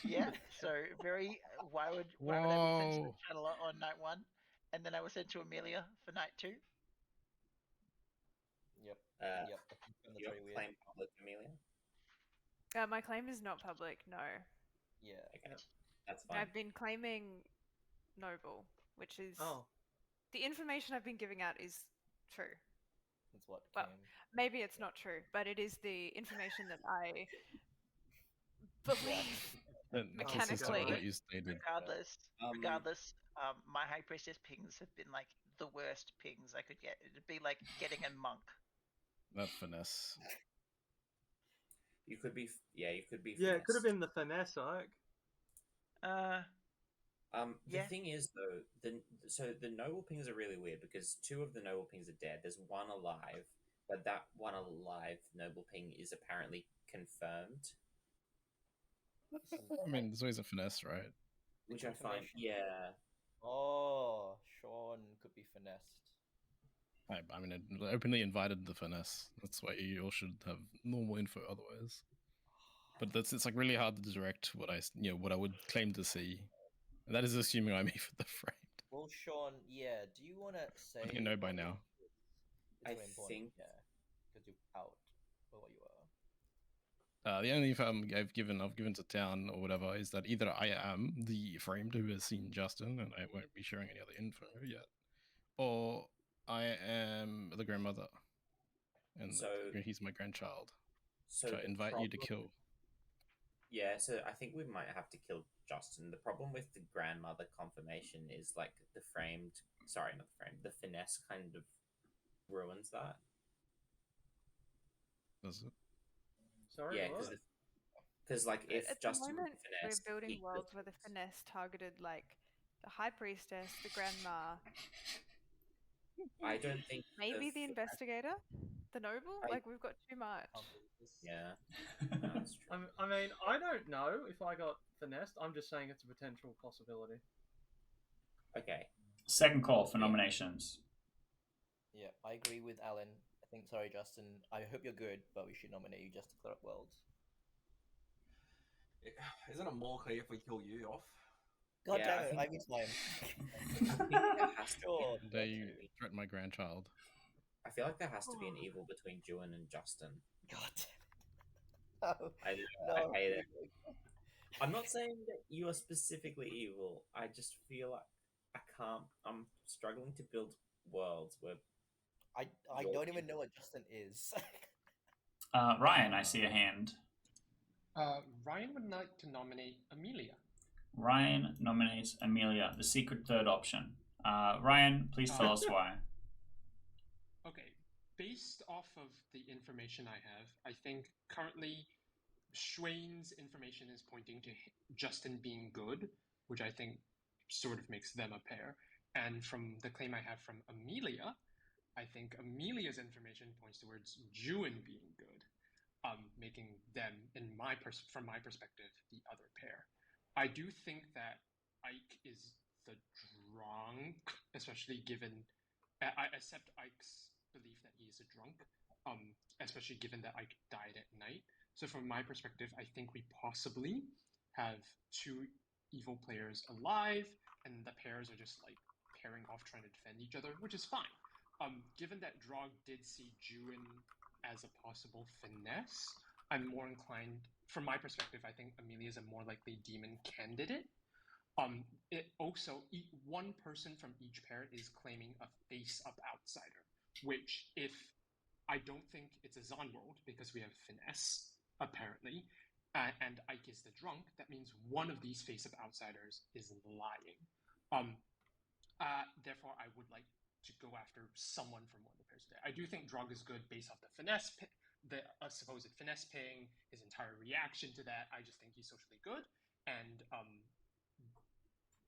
Yeah, so very. Why would I be sent to the channeler on night 1, and then I was sent to Amelia for night 2? Yep. Yep. Your claim public, Amelia? My claim is not public. No. Yeah. Okay. That's fine. I've been claiming Noble, which is the information I've been giving out is true. That's what. Well, maybe it's not true, but it is the information that I believe mechanically. What you stated. Regardless, my High Priestess pings have been like the worst pings I could get. It'd be like getting a monk. That finesse. You could be. Yeah, you could be. Yeah, it could have been the finesse, Ike. The thing is, though, the noble pings are really weird because 2 of the noble pings are dead. There's 1 alive, but that 1 alive noble ping is apparently confirmed. I mean, there's always a finesse, right? Which I find, yeah. Oh, Sean could be finessed. I mean, I openly invited the finesse. That's why you all should have normal info otherwise. But it's like really hard to direct what I would claim to see. And that is assuming I'm even the friend. Well, Sean, yeah. Do you want to say? You know by now. I think, because you're out for what you are. The only info I've given to town or whatever is that either I am the framed who has seen Justin, and I won't be sharing any other info yet, or I am the grandmother, and he's my grandchild. So I invite you to kill. Yeah, so I think we might have to kill Justin. The problem with the grandmother confirmation is like the finesse kind of ruins that. Does it? Sorry, yeah, because like if at Justin the moment finesse, we're building worlds where the finesse targeted like the High Priestess, the Grandma. I don't think maybe the investigator, the noble. Like we've got too much. Yeah, no, that's true. I mean, I don't know if I got finessed. I'm just saying it's a potential possibility. Okay. Second call for nominations. Yeah, I agree with Alan. I think, sorry, Justin, I hope you're good, but we should nominate you just to clear up worlds. Isn't it more clear if we kill you off? God damn it, I missed mine. They threaten my grandchild. I feel like there has to be an evil between Juan and Justin. God. I hate it. I'm not saying that you are specifically evil. I just feel like I can't. I'm struggling to build worlds where I don't even know what Justin is. Ryan, I see a hand. Ryan would like to nominate Amelia. Ryan nominates Amelia, the secret third option. Ryan, please tell us why. Okay, based off of the information I have, I think currently Schwain's information is pointing to Justin being good, which I think sort of makes them a pair. And from the claim I have from Amelia, I think Amelia's information points towards Juin being good, making them, from my perspective, the other pair. I do think that Ike is the drunk, especially given I accept Ike's belief that he is a drunk, especially given that Ike died at night. So from my perspective, I think we possibly have two evil players alive, and the pairs are just like pairing off trying to defend each other, which is fine. Given that Drog did see Juin as a possible finesse, I'm more inclined, from my perspective, I think Amelia is a more likely demon candidate. It also, one person from each pair is claiming a face-up outsider, which if I don't think it's a Zon world because we have finesse, apparently, and Ike is the drunk, that means one of these face-up outsiders is lying. Therefore, I would like to go after someone from one of the pairs today. I do think Drog is good based off the finesse, the supposed finesse ping, his entire reaction to that. I just think he's socially good, and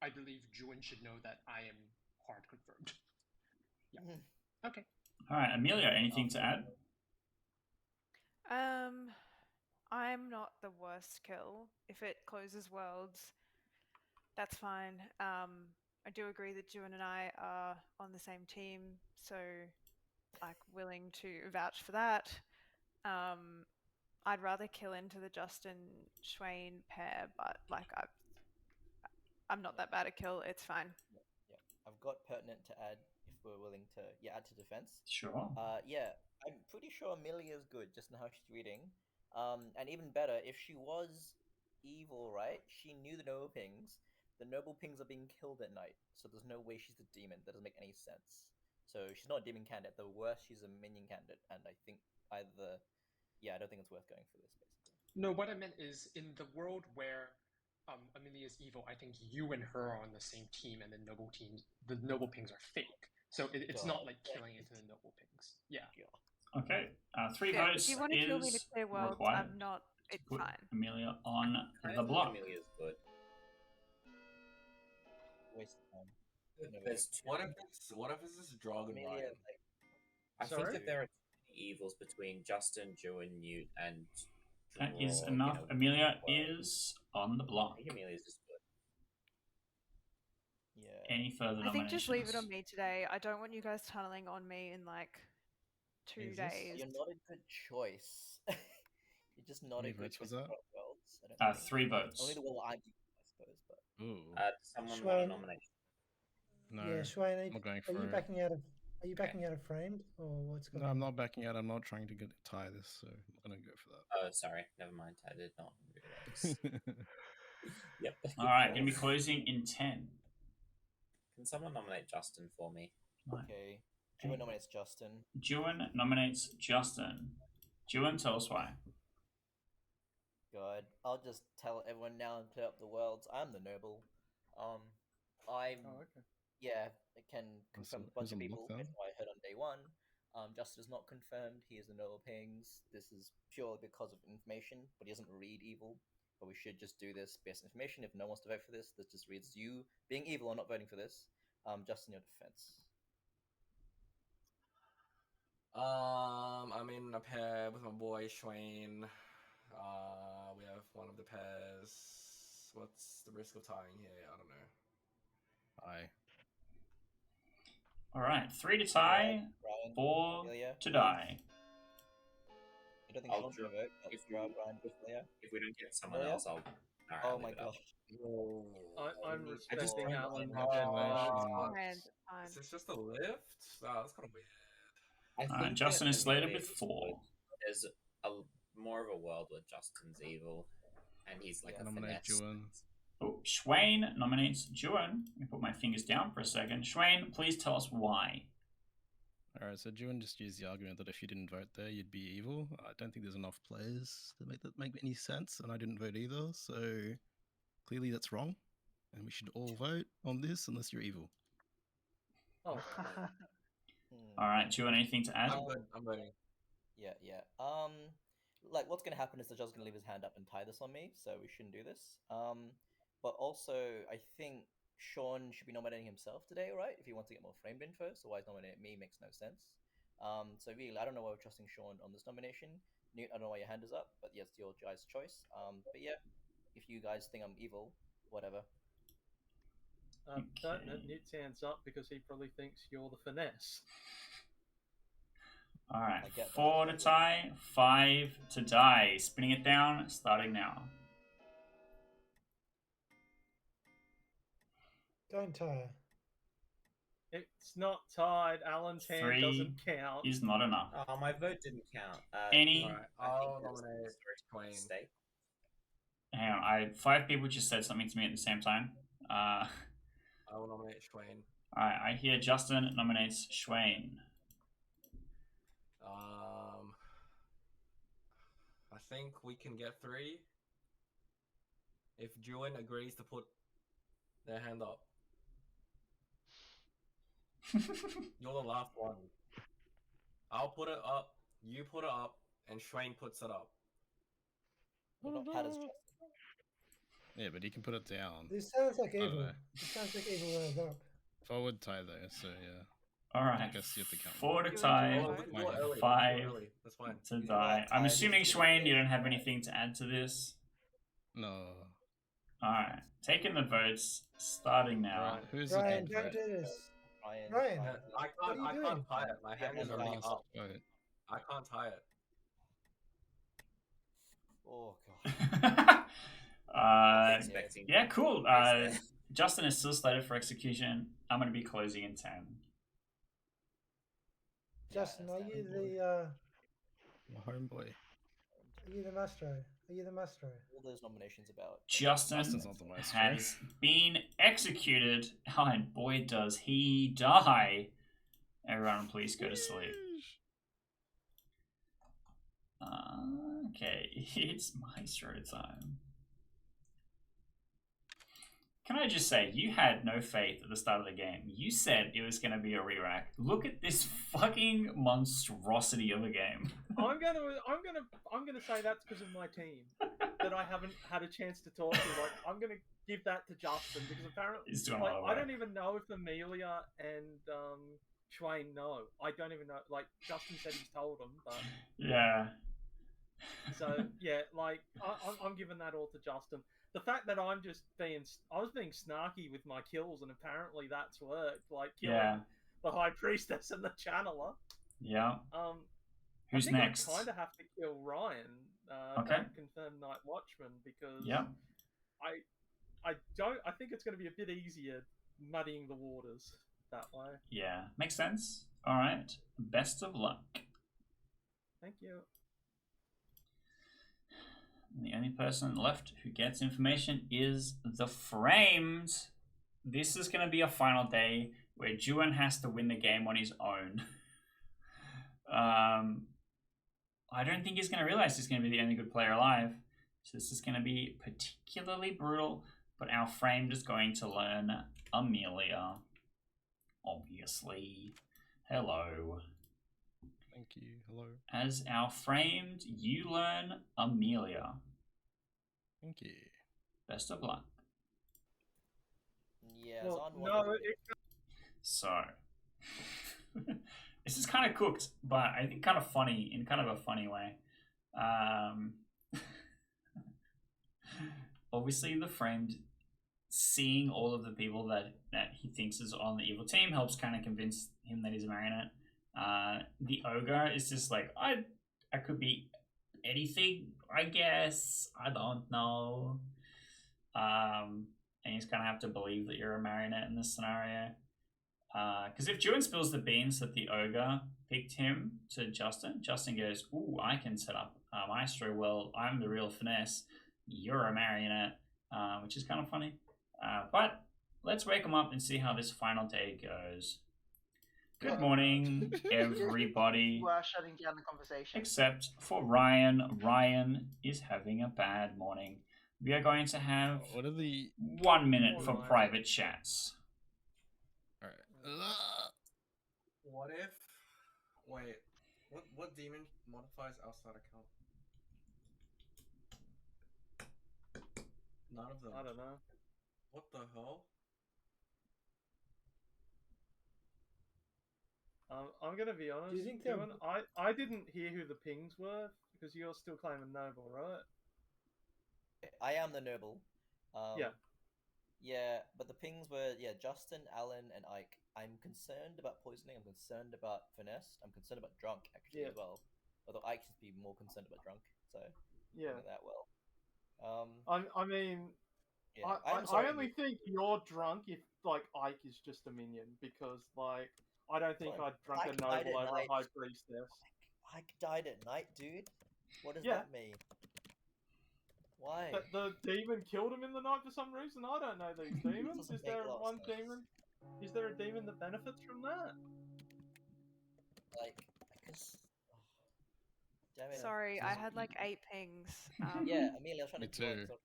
I believe Juin should know that I am hard confirmed. Yeah. Okay. All right, Amelia, anything to add? I'm not the worst kill. If it closes worlds, that's fine. I do agree that Juin and I are on the same team, so like willing to vouch for that. I'd rather kill into the Justin Schwain pair, but like I'm not that bad at kill. It's fine. Yeah, I've got pertinent to add if we're willing to add to defense. Sure. Yeah, I'm pretty sure Amelia's good just in how she's reading. And even better, if she was evil, right? She knew the noble pings. The noble pings are being killed at night, so there's no way she's a demon. That doesn't make any sense. So she's not a demon candidate. The worst, she's a minion candidate, and I think I don't think it's worth going for this, basically. No, what I meant is in the world where Amelia's evil, I think you and her are on the same team, and the noble pings are fake. So it's not like killing into the noble pings. Yeah. Okay, 3 Yeah, votes if you want to kill me to is clear worlds, required I'm not. to It's put fine. Amelia on I the think block. Amelia's good. Waste of time. There's two. What if it's this Drog and Amelia, Ryan? like, I think Sorry? that there are too many evils between Justin, Juin, Newt, and That is Drog, enough. you know, Amelia well, is on the I block. think Amelia's just good. yeah. Any further I think nominations? just leave it on me today. I don't want you guys tunneling on me in like 2 Jesus. days. You're not a good choice. You're just not How a many good votes was choice that? for worlds. I don't think. 3 votes. Only the world I'm using, I suppose, but Ooh. Someone want a Schwain. nomination? No, Yeah, Schwain, I'm not going are for you it. backing out of? Are you backing out of framed, or what's going No, on? I'm not backing out. I'm not trying to tie this, so I'm not going to go for that. Oh, sorry. Never mind. I did not realize. Yep. All right, going to be closing in 10. Can someone nominate Justin for me? Right. okay. Juin nominates Justin. Juin nominates Justin. Juin, tell us why. God, I'll just tell everyone now and clear up the worlds. I'm the noble. I'm Oh, okay. yeah, it can Who's confirm a on- bunch who's of on the people. block then? That's what I heard on day one. Justin is not confirmed. He is the noble pings. This is purely because of information, but he doesn't read evil. But we should just do this based on information. If no one wants to vote for this, this just reads you being evil or not voting for this. Justin, your defense. I'm in a pair with my boy Schwain. We have one of the pairs. What's the risk of tying here? I don't know. Aye. All right, 3 to tie, Ryan, 4 Amelia. to die. You don't think I'll Sean's gonna vote? if Drop we- Ryan, Amelia. If we don't get someone Amelia? else, I'll. All right, Oh I'll my leave it up. gosh. I'm need respecting more. Alan. Congratulations. Fine. Is this just a lift? Oh, that's kind of weird. I think Justin that is slated Amelia with is 4. good. There's more of a world where Justin's evil, and he's like Yeah. a Nominate finesse. Juin. Oh, Schwain nominates Juin. Let me put my fingers down for a second. Schwain, please tell us why. Alright, so Juin just used the argument that if you didn't vote there, you'd be evil. I don't think there's enough players to make that make any sense, and I didn't vote either, so clearly that's wrong. and we should all vote on this unless you're evil. Oh, All right, do you want anything to add? I'm voting. Yeah. Like, what's gonna happen is the judge's gonna leave his hand up and tie this on me, so we shouldn't do this. But also, I think Sean should be nominating himself today, right? If he wants to get more framed info, so why he's nominating me makes no sense. So really, I don't know why we're trusting Sean on this nomination. Newt, I don't know why your hand is up, but yeah, it's your guys' choice. But yeah, if you guys think I'm evil, whatever. That Newt's hands up because he probably thinks you're the finesse. All right, I get that. 4 to tie, 5 to die. Spinning it down, starting now. Don't tie. It's not tied. Alan's hand 3 doesn't count. is not enough. My vote didn't count. Any- Alright, I think I'll there's nominate a Twain. mistake. Hang on, 5 people just said something to me at the same time. I will nominate Twain. All right, I hear Justin nominates Schwain. I think we can get 3 if Juan agrees to put their hand up. You're the last one. I'll put it up, you put it up, and Schwain puts it up. How does Justin? Yeah, but he can put it down. This sounds like I don't evil. know. It sounds like evil hands up. Forward tie though, so yeah. All I right, guess you have to count. 4 to You tie, enjoy Oh, it? we can do it early. 5 That's fine. to You die. are I'm tied, assuming it's Schwain, good. you don't have anything to add to this. No. All right, taking the votes, starting now. Alright, who's Ryan, the don't vote? do this. Ryan. Ryan. Ryan. What are you I doing? can't tie it. My hand Yeah, is no, already no. up. Vote. I can't tie it. Oh god. Expecting. Yeah, cool. Justin is still slated for execution. I'm going to be closing in 10. Justin, are you My homeboy. the maestro? Are you the maestro? What are those nominations about? Justin Justin's not the maestro. has been executed, and boy, does he die. Everyone, please go to sleep. Okay, it's Maestro time. Can I just say, you had no faith at the start of the game. You said it was going to be a re-rack. Look at this fucking monstrosity of a game. I'm gonna say that's because of my team that I haven't had a chance to talk to. Like, I'm gonna give that to Justin because apparently, He's doing a like, lot of I work. don't even know if Amelia and Schwain know. I don't even know. Like, Justin said he's told them, but Yeah. so yeah, like I'm giving that all to Justin. The fact that I was being snarky with my kills, and apparently that's worked. Like killing Yeah. the High Priestess and the Channeler. Yeah. Who's I think next? I kind of have to kill Ryan, Okay. that confirmed Night Watchman, because Yeah. I think it's going to be a bit easier muddying the waters that way. Yeah. Makes sense. All right. Best of luck. Thank you. And the only person left who gets information is the Framed. This is going to be a final day where Juan has to win the game on his own. I don't think he's going to realize he's going to be the only good player alive. So this is going to be particularly brutal. But our Framed is going to learn Amelia. Obviously. Hello. Thank you. Hello. As our Framed, you learn Amelia. Thank you. Best of luck. Yeah, Well, Zon no, wanted- So, this is kind of cooked, but I think kind of funny, in kind of a funny way. Obviously, the Framed, seeing all of the people that he thinks is on the evil team helps kind of convince him that he's a marionette. The Ogre is just like, I could be anything, I guess. I don't know. And he's going to have to believe that you're a marionette in this scenario. Because if Juan spills the beans that the Ogre picked him to Justin, Justin goes, ooh, I can set up Maestro. Well, I'm the real finesse. You're a marionette, which is kind of funny. But let's wake him up and see how this final day goes. Good morning, everybody. You are shutting down the conversation. Except for Ryan. Ryan is having a bad morning we are going to have What are the... 1 minute for Alright. private chats. Alright. What if? Wait, what demon modifies outside account? None of them. I don't know. What the hell? I'm gonna be honest. Do you think they're- Ewan, I didn't hear who the pings were because you're still claiming noble, right? I am the noble. Yeah. Yeah, but the pings were Justin, Alan, and Ike. I'm concerned about poisoning. I'm concerned about finesse. I'm concerned about drunk actually Yeah. as well. Although Ike should be more concerned about drunk, so Yeah. I know that well. I mean, Yeah, I I'm sorry. only think you're drunk if like Ike is just a minion because like I don't think Well, I'd drunk a Ike died noble at over a night. high priestess. Ike died at night, dude. What does Yeah. that mean? Why? But the demon killed him in the night for some reason. I don't know these demons. Doesn't Is there make a lot of one sense. demon? Is there a demon that benefits from that? Like, I guess. Oh, damn it. Sorry, I had like 8 pings. Yeah, Amelia, I was trying Me to join. too. So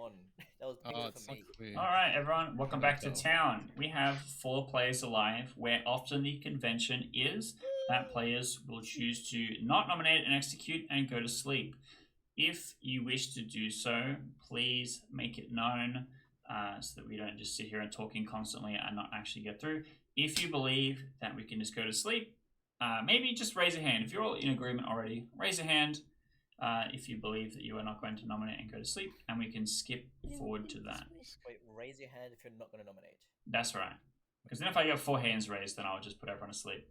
on. That was bigger Oh, for it's me. luckily... All right, everyone, welcome back to Go. town. We have 4 players alive, where often the convention is that players will choose to not nominate and execute and go to sleep. If you wish to do so, please make it known so that we don't just sit here and talking constantly and not actually get through. If you believe that we can just go to sleep, maybe just raise a hand. If you're all in agreement already, raise a hand if you believe that you are not going to nominate and go to sleep, and we can skip forward to that. Wait, raise your hand if you're not going to nominate. That's right. Because then if I get 4 hands raised, then I'll just put everyone to sleep.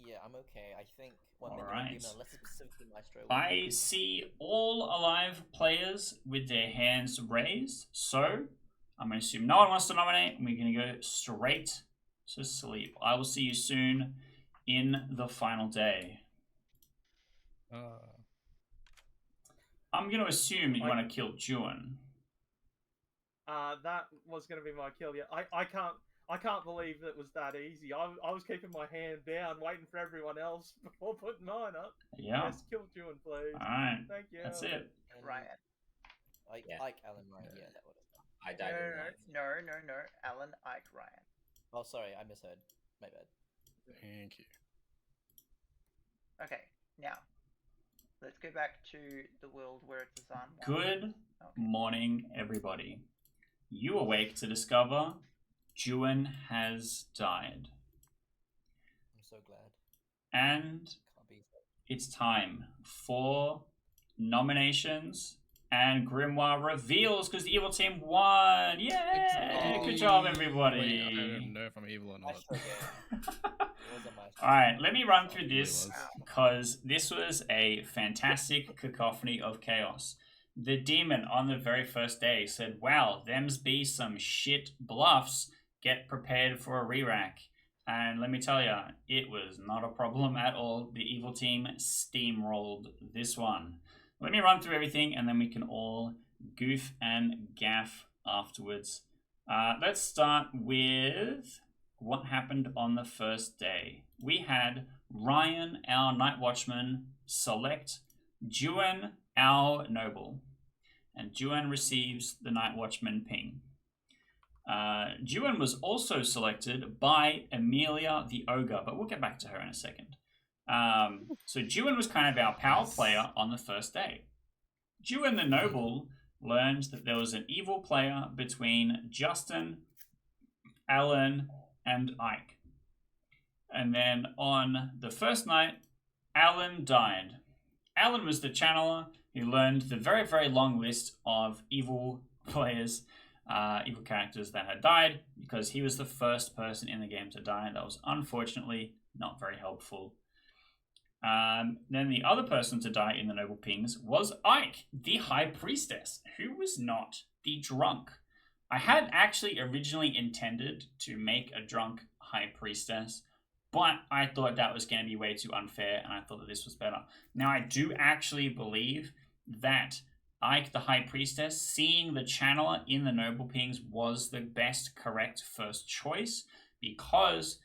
Yeah, I'm okay. I think one All minute right. demon, unless it's specifically Maestro. I see all alive players with their hands raised, so I'm going to assume no one wants to nominate, and we're going to go straight to sleep. I will see you soon in the final day. I'm going to assume you want to kill Juan. That was going to be my kill. Yeah, I can't believe that was that easy. I was keeping my hand down, waiting for everyone else before putting mine up. Yeah. Yes, kill Juan, please. All right. Thank you. That's it. Ryan. Ike, Yeah. Ike, Alan, Ryan. Yeah, that would. I died in life. No. Alan, Ike, Ryan. Oh, sorry, I misheard. My bad. Thank you. Okay, now let's go back to the world where it's a sun. Good morning, everybody. You awake to discover Juan has died. I'm so glad. And Can't be. it's time for nominations and Grimoire reveals because the evil team won. Yay! Good job, everybody. Wait, I don't know if I'm evil or not. Maestro game. It was a Maestro. Alright, let me run through It this was. because this was a fantastic cacophony of chaos. The demon on the very first day said, wow, them's be some shit bluffs. Get prepared for a re-rack. And let me tell you, it was not a problem at all. The evil team steamrolled this one. Let me run through everything and then we can all goof and gaff afterwards. Let's start with what happened on the first day. We had Ryan, our night watchman, select Juan, our noble. And Juan receives the night watchman ping. Juan was also selected by Amelia the ogre, but we'll get back to her in a second. So Juan was kind of our power player on the first day. Juan the noble learned that there was an evil player between Justin, Alan, and Ike. And then on the first night, Alan died. Alan was the channeler who learned the very, very long list of evil players, evil characters that had died, because he was the first person in the game to die. That was unfortunately not very helpful. Then the other person to die in the Noble Pings was Ike, the High Priestess, who was not the drunk. I had actually originally intended to make a drunk High Priestess, but I thought that was going to be way too unfair, and I thought that this was better. Now, I do actually believe that Ike, the High Priestess, seeing the channeler in the Noble Pings was the best correct first choice, because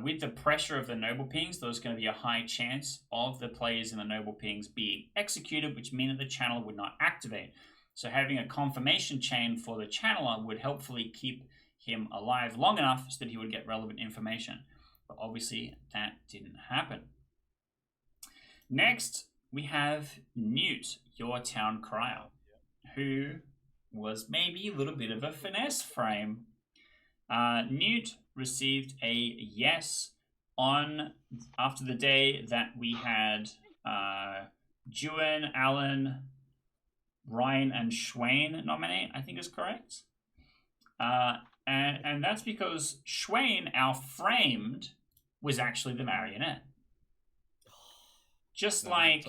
with the pressure of the Noble Pings, there was going to be a high chance of the players in the Noble Pings being executed, which meant that the channel would not activate. So having a confirmation chain for the channeler would helpfully keep him alive long enough so that he would get relevant information. But obviously that didn't happen. Next, we have Newt, your town crier, who was maybe a little bit of a finesse frame. Newt received a yes after the day that we had Juan, Alan, Ryan, and Schwain nominate, I think is correct. And that's because Schwain, our framed, was actually the marionette. Just like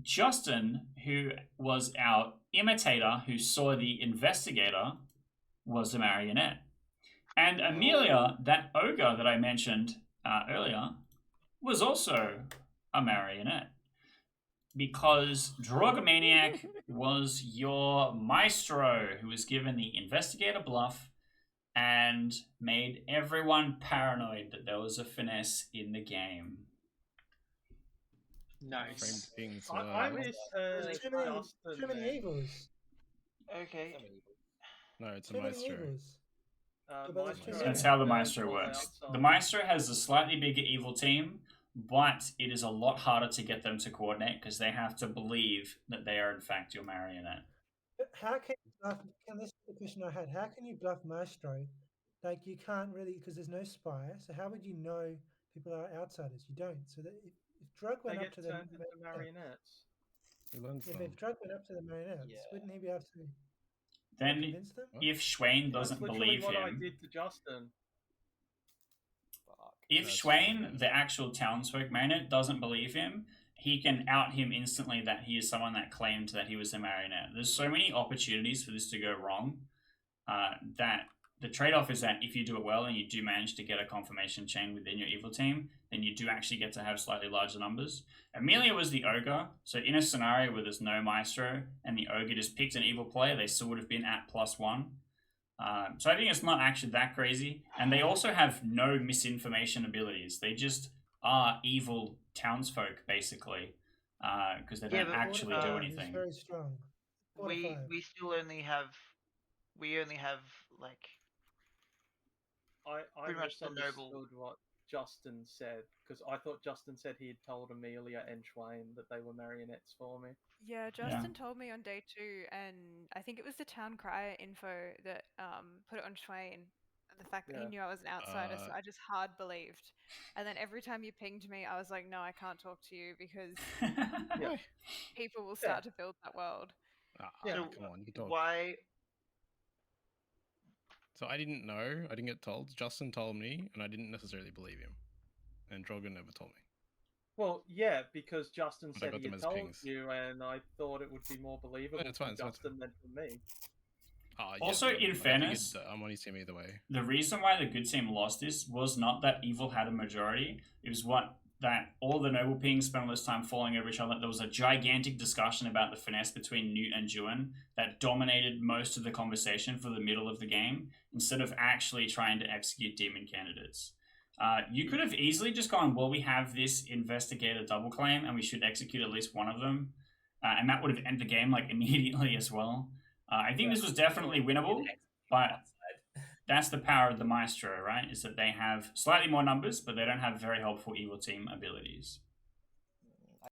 Justin, who was our imitator, who saw the investigator, was the marionette. And Amelia, that ogre that I mentioned earlier, was also a marionette. Because Drogomaniac was your maestro, who was given the investigator bluff and made everyone paranoid that there was a finesse in the game. Nice. I misheard Too many evils. Okay. No, it's a Too many maestro. evils. That's how the maestro works. The maestro has a slightly bigger evil team, but it is a lot harder to get them to coordinate because they have to believe that they are in fact your marionette. But how can you bluff? And this is the question I had. How can you bluff maestro? Like you can't really because there's no spy. So how would you know people are outsiders? You don't. So that if Drug went up to the marionettes. If Drug went up to the marionettes, wouldn't he be able to then convince them? If Schwain doesn't believe what him, I did to Justin. If Schwain, the actual townsfolk marionette, doesn't believe him, he can out him instantly that he is someone that claimed that he was a marionette. There's so many opportunities for this to go wrong that the trade-off is that if you do it well and you do manage to get a confirmation chain within your evil team, then you do actually get to have slightly larger numbers. Amelia was the ogre, so in a scenario where there's no maestro and the ogre just picked an evil player, they still would have been at +1. So I think it's not actually that crazy. And they also have no misinformation abilities. They just are evil townsfolk, basically, because they don't actually do anything. It's very strong. We still only have like I pretty much the misunderstood noble. what Justin said because I thought Justin said he had told Amelia and Schwain that they were marionettes for me. Yeah, Justin told me on day 2, and I think it was the town crier info that put it on Schwain. The fact that he knew I was an outsider, so I just hard believed. And then every time you pinged me, I was like, no, I can't talk to you because people will start to build that world. So come on, you can talk. Why? So I didn't know. I didn't get told. Justin told me, and I didn't necessarily believe him. And Drogon never told me. Well, yeah, because Justin But I said got he them had as told pings. you, and I thought it would be more believable from Justin than from me. Also, in fairness, I'm on his team either way. The reason why the good team lost this was not that evil had a majority. It was that all the noble pings spent all this time falling over each other. There was a gigantic discussion about the finesse between Newt and Juan that dominated most of the conversation for the middle of the game, instead of actually trying to execute demon candidates. You could have easily just gone, well, we have this investigator double claim, and we should execute at least one of them. And that would have ended the game like immediately as well. I think this was definitely winnable, but that's the power of the Maestro, right? Is that they have slightly more numbers, but they don't have very helpful evil team abilities.